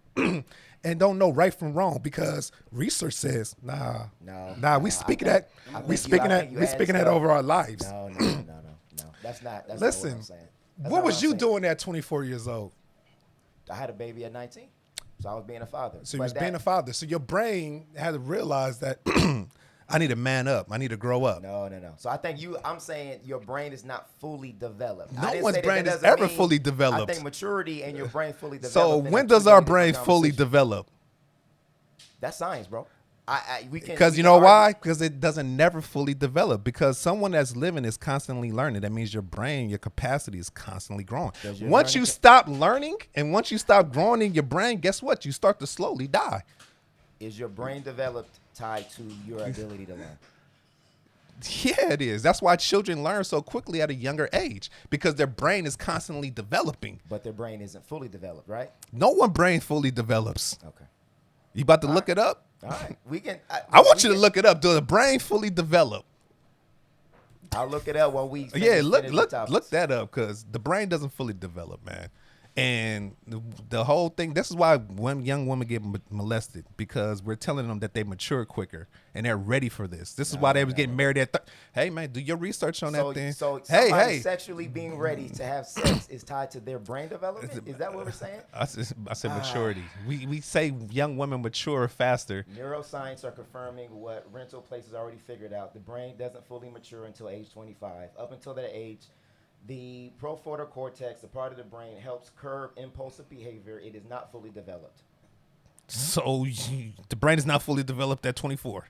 And don't know right from wrong, because research says we speaking that over our lives. No. That's not what Listen, I'm saying. what was you doing at 24 years old? I had a baby at 19, so I was being a father. So you was being a father. So your brain had to realize that I need to man up. I need to grow up. No. So I think I'm saying your brain is not fully developed. No one's brain is ever fully developed. I think maturity and your brain fully developed. So when does our brain fully develop? That's science, bro. Because you know why? Because it doesn't never fully develop. Because someone that's living is constantly learning. That means your brain, your capacity is constantly growing. Once you stop learning and once you stop growing in your brain, guess what? You start to slowly die. Is your brain developed tied to your ability to learn? Yeah, it is. That's why children learn so quickly at a younger age, because their brain is constantly developing. But their brain isn't fully developed, right? No one brain fully develops. Okay. You about to look it up? All right. We can. I want you to look it up. Does the brain fully develop? I'll look it up while we. Yeah, look that up, because the brain doesn't fully develop, man. And the whole thing, this is why young women get molested, because we're telling them that they mature quicker and they're ready for this. This is why they was getting married at hey, man, do your research on that thing. So hey. sexually being ready to have sex is tied to their brain development? Is that what we're saying? I said maturity. We say young women mature faster. Neuroscience are confirming what rental places already figured out. The brain doesn't fully mature until age 25. Up until that age, the prefrontal cortex, the part of the brain, helps curb impulsive behavior. It is not fully developed. So the brain is not fully developed at 24.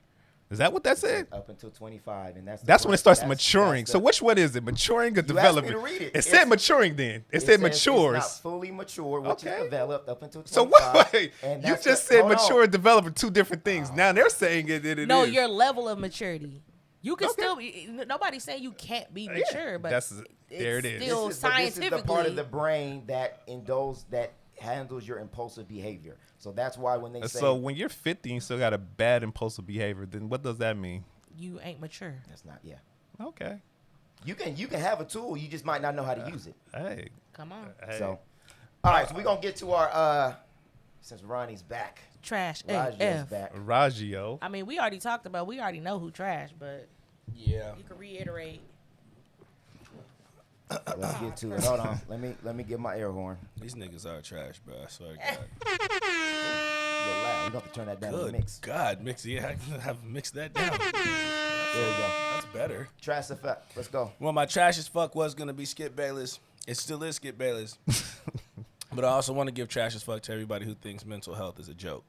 Is that what that said? Up until 25, and that's when it starts maturing. So which one is it? Maturing or developing? You asked me to read it. It said maturing then. It said matures. It's not fully mature, which is developed up until 25. So wait, you just said mature and develop are two different things. Now they're saying it is. No, your level of maturity. You can still be. Nobody's saying you can't be mature, but there it is. Still scientifically, this is the part of the brain that handles your impulsive behavior. So that's why when they say. So when you're 50 and you still got a bad impulsive behavior, then what does that mean? You ain't mature. That's not. Yeah. Okay. You can have a tool. You just might not know how to use it. Hey. Come on. Hey. So, all right. So we're gonna get to our since Ronnie's back. Trash Ragio's AF. back. Ragio. I mean, we already talked about. We already know who trash, but yeah, you can reiterate. Let's get to it. Hold on. Let me get my air horn. These niggas are trash, bro. I swear to God. A little loud. We have to turn that down. Good mix. God, mix. Yeah, I have mixed that down. There we go. That's better. Trash effect. Let's go. Well, my trash as fuck was gonna be Skip Bayless. It still is Skip Bayless. But I also want to give trash as fuck to everybody who thinks mental health is a joke.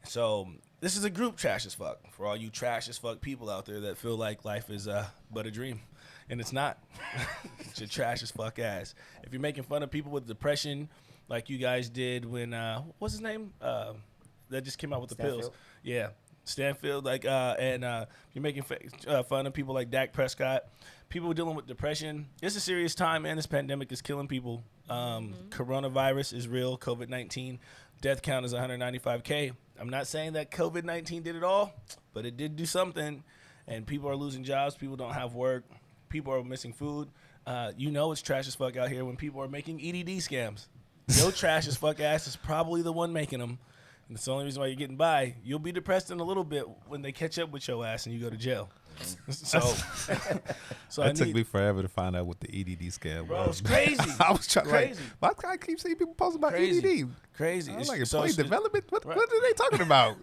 So this is a group trash as fuck for all you trash as fuck people out there that feel like life is but a dream. And it's not. It's your trash as fuck ass. If you're making fun of people with depression, like you guys did when what's his name? That just came out with the pills. Yeah, Stanfield. Like and you're making fun of people like Dak Prescott. People dealing with depression. It's a serious time, man. This pandemic is killing people. Coronavirus is real. COVID-19 death count is 195K. I'm not saying that COVID-19 did it all, but it did do something. And people are losing jobs. People don't have work. People are missing food. It's trash as fuck out here when people are making EDD scams. Your trash as fuck ass is probably the one making them. And it's the only reason why you're getting by. You'll be depressed in a little bit when they catch up with your ass and you go to jail. So it took me forever to find out what the EDD scam bro, was. It's crazy. I was trying crazy. Why I keep seeing people post about EDD? Crazy. I was like, So employee development? What are they talking about?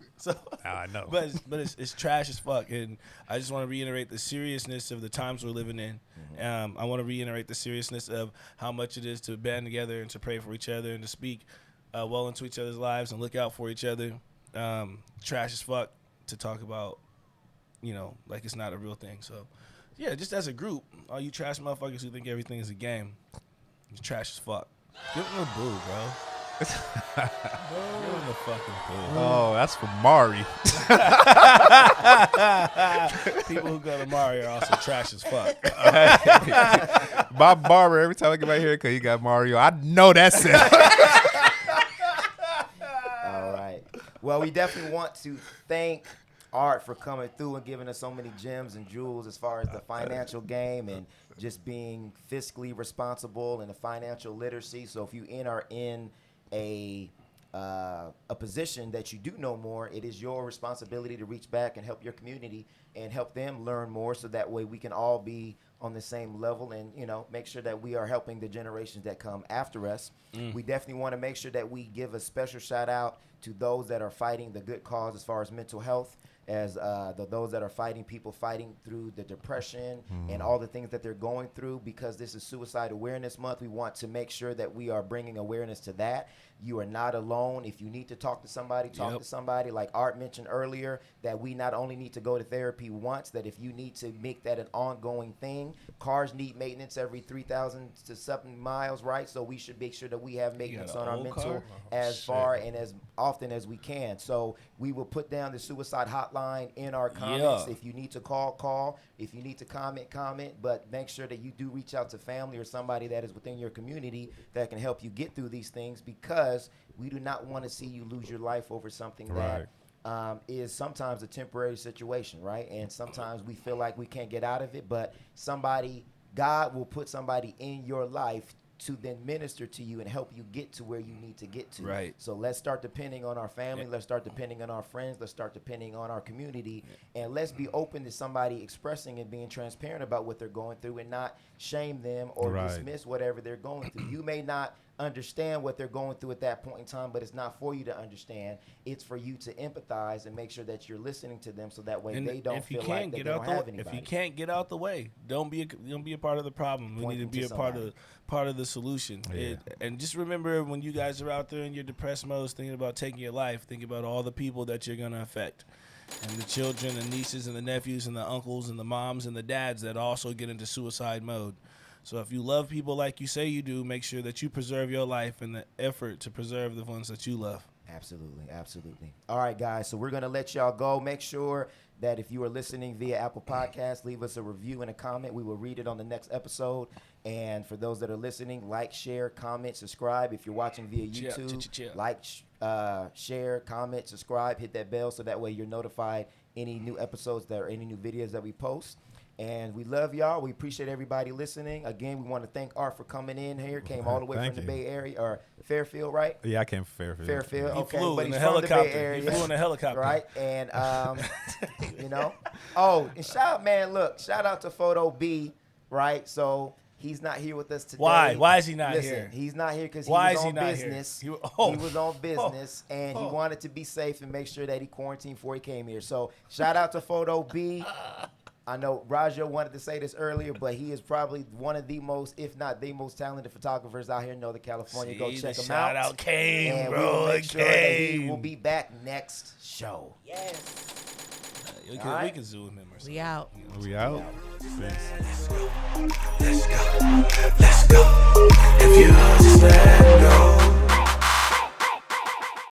I know. But it's trash as fuck. And I just want to reiterate the seriousness of the times we're living in. I want to reiterate the seriousness of how much it is to band together and to pray for each other and to speak well into each other's lives and look out for each other. Trash as fuck to talk about, like it's not a real thing. So, yeah, just as a group, all you trash motherfuckers who think everything is a game, you're trash as fuck. Give them a boo, bro. Give them a fucking boo. Oh, that's for Mari. People who go to Mari are also trash as fuck. My barber, every time I get my hair cut, he got Mario. I know that's it. All right. Well, we definitely want to thank Art for coming through and giving us so many gems and jewels as far as the financial game and just being fiscally responsible and the financial literacy. So if you are in a position that you do know more, it is your responsibility to reach back and help your community and help them learn more, so that way we can all be on the same level and make sure that we are helping the generations that come after us. We definitely want to make sure that we give a special shout out to those that are fighting the good cause as far as mental health, as those that are fighting through the depression and all the things that they're going through, because this is Suicide Awareness Month. We want to make sure that we are bringing awareness to that. You are not alone. If you need to talk to somebody, talk to somebody. Like Art mentioned earlier, that we not only need to go to therapy once, that if you need to make that an ongoing thing, cars need maintenance every 3,000 to 7 miles, right? So we should make sure that we have maintenance on our mental as far and as often as we can. So we will put down the suicide hotline in our comments. If you need to call. If you need to comment. But make sure that you do reach out to family or somebody that is within your community that can help you get through these things, because we do not want to see you lose your life over something that is sometimes a temporary situation, right? And sometimes we feel like we can't get out of it, but God will put somebody in your life to then minister to you and help you get to where you need to get to. Right. So let's start depending on our family. Let's start depending on our friends. Let's start depending on our community. And let's be open to somebody expressing and being transparent about what they're going through and not shame them or dismiss whatever they're going through. You may not understand what they're going through at that point in time, but it's not for you to understand. It's for you to empathize and make sure that you're listening to them so that way they don't feel like they don't have anybody. If you can't get out the way, don't be a part of the problem. We need to be a part of the solution. And just remember, when you guys are out there in your depressed modes thinking about taking your life, think about all the people that you're going to affect. And the children and nieces and the nephews and the uncles and the moms and the dads that also get into suicide mode. So if you love people like you say you do, make sure that you preserve your life in the effort to preserve the ones that you love. Absolutely, absolutely. All right, guys, so we're going to let y'all go. Make sure that if you are listening via Apple Podcasts, leave us a review and a comment. We will read it on the next episode. And for those that are listening, like, share, comment, subscribe. If you're watching via YouTube, like, share, comment, subscribe, hit that bell so that way you're notified any new episodes or any new videos that we post. And we love y'all. We appreciate everybody listening. Again, we want to thank Art for coming in here. Came all the way from the Bay Area, or Fairfield, right? Yeah, I came from Fairfield. Fairfield, He okay. flew But in he's a from the helicopter. Bay Area. He flew in a helicopter. Right? And, you know. Oh, and shout out to Photo B, right? So he's not here with us today. Why? Why is he not here? He's not here because he was on business. He was on business, and he wanted to be safe and make sure that he quarantined before he came here. So shout out to Photo B. I know Raja wanted to say this earlier, but he is probably one of the most, if not the most talented photographers out here in Northern California. Go check him out. Shout out came, and bro. we'll make sure that he will be back next show. Yes. We can zoom him or something. We out. We out. Peace. Let's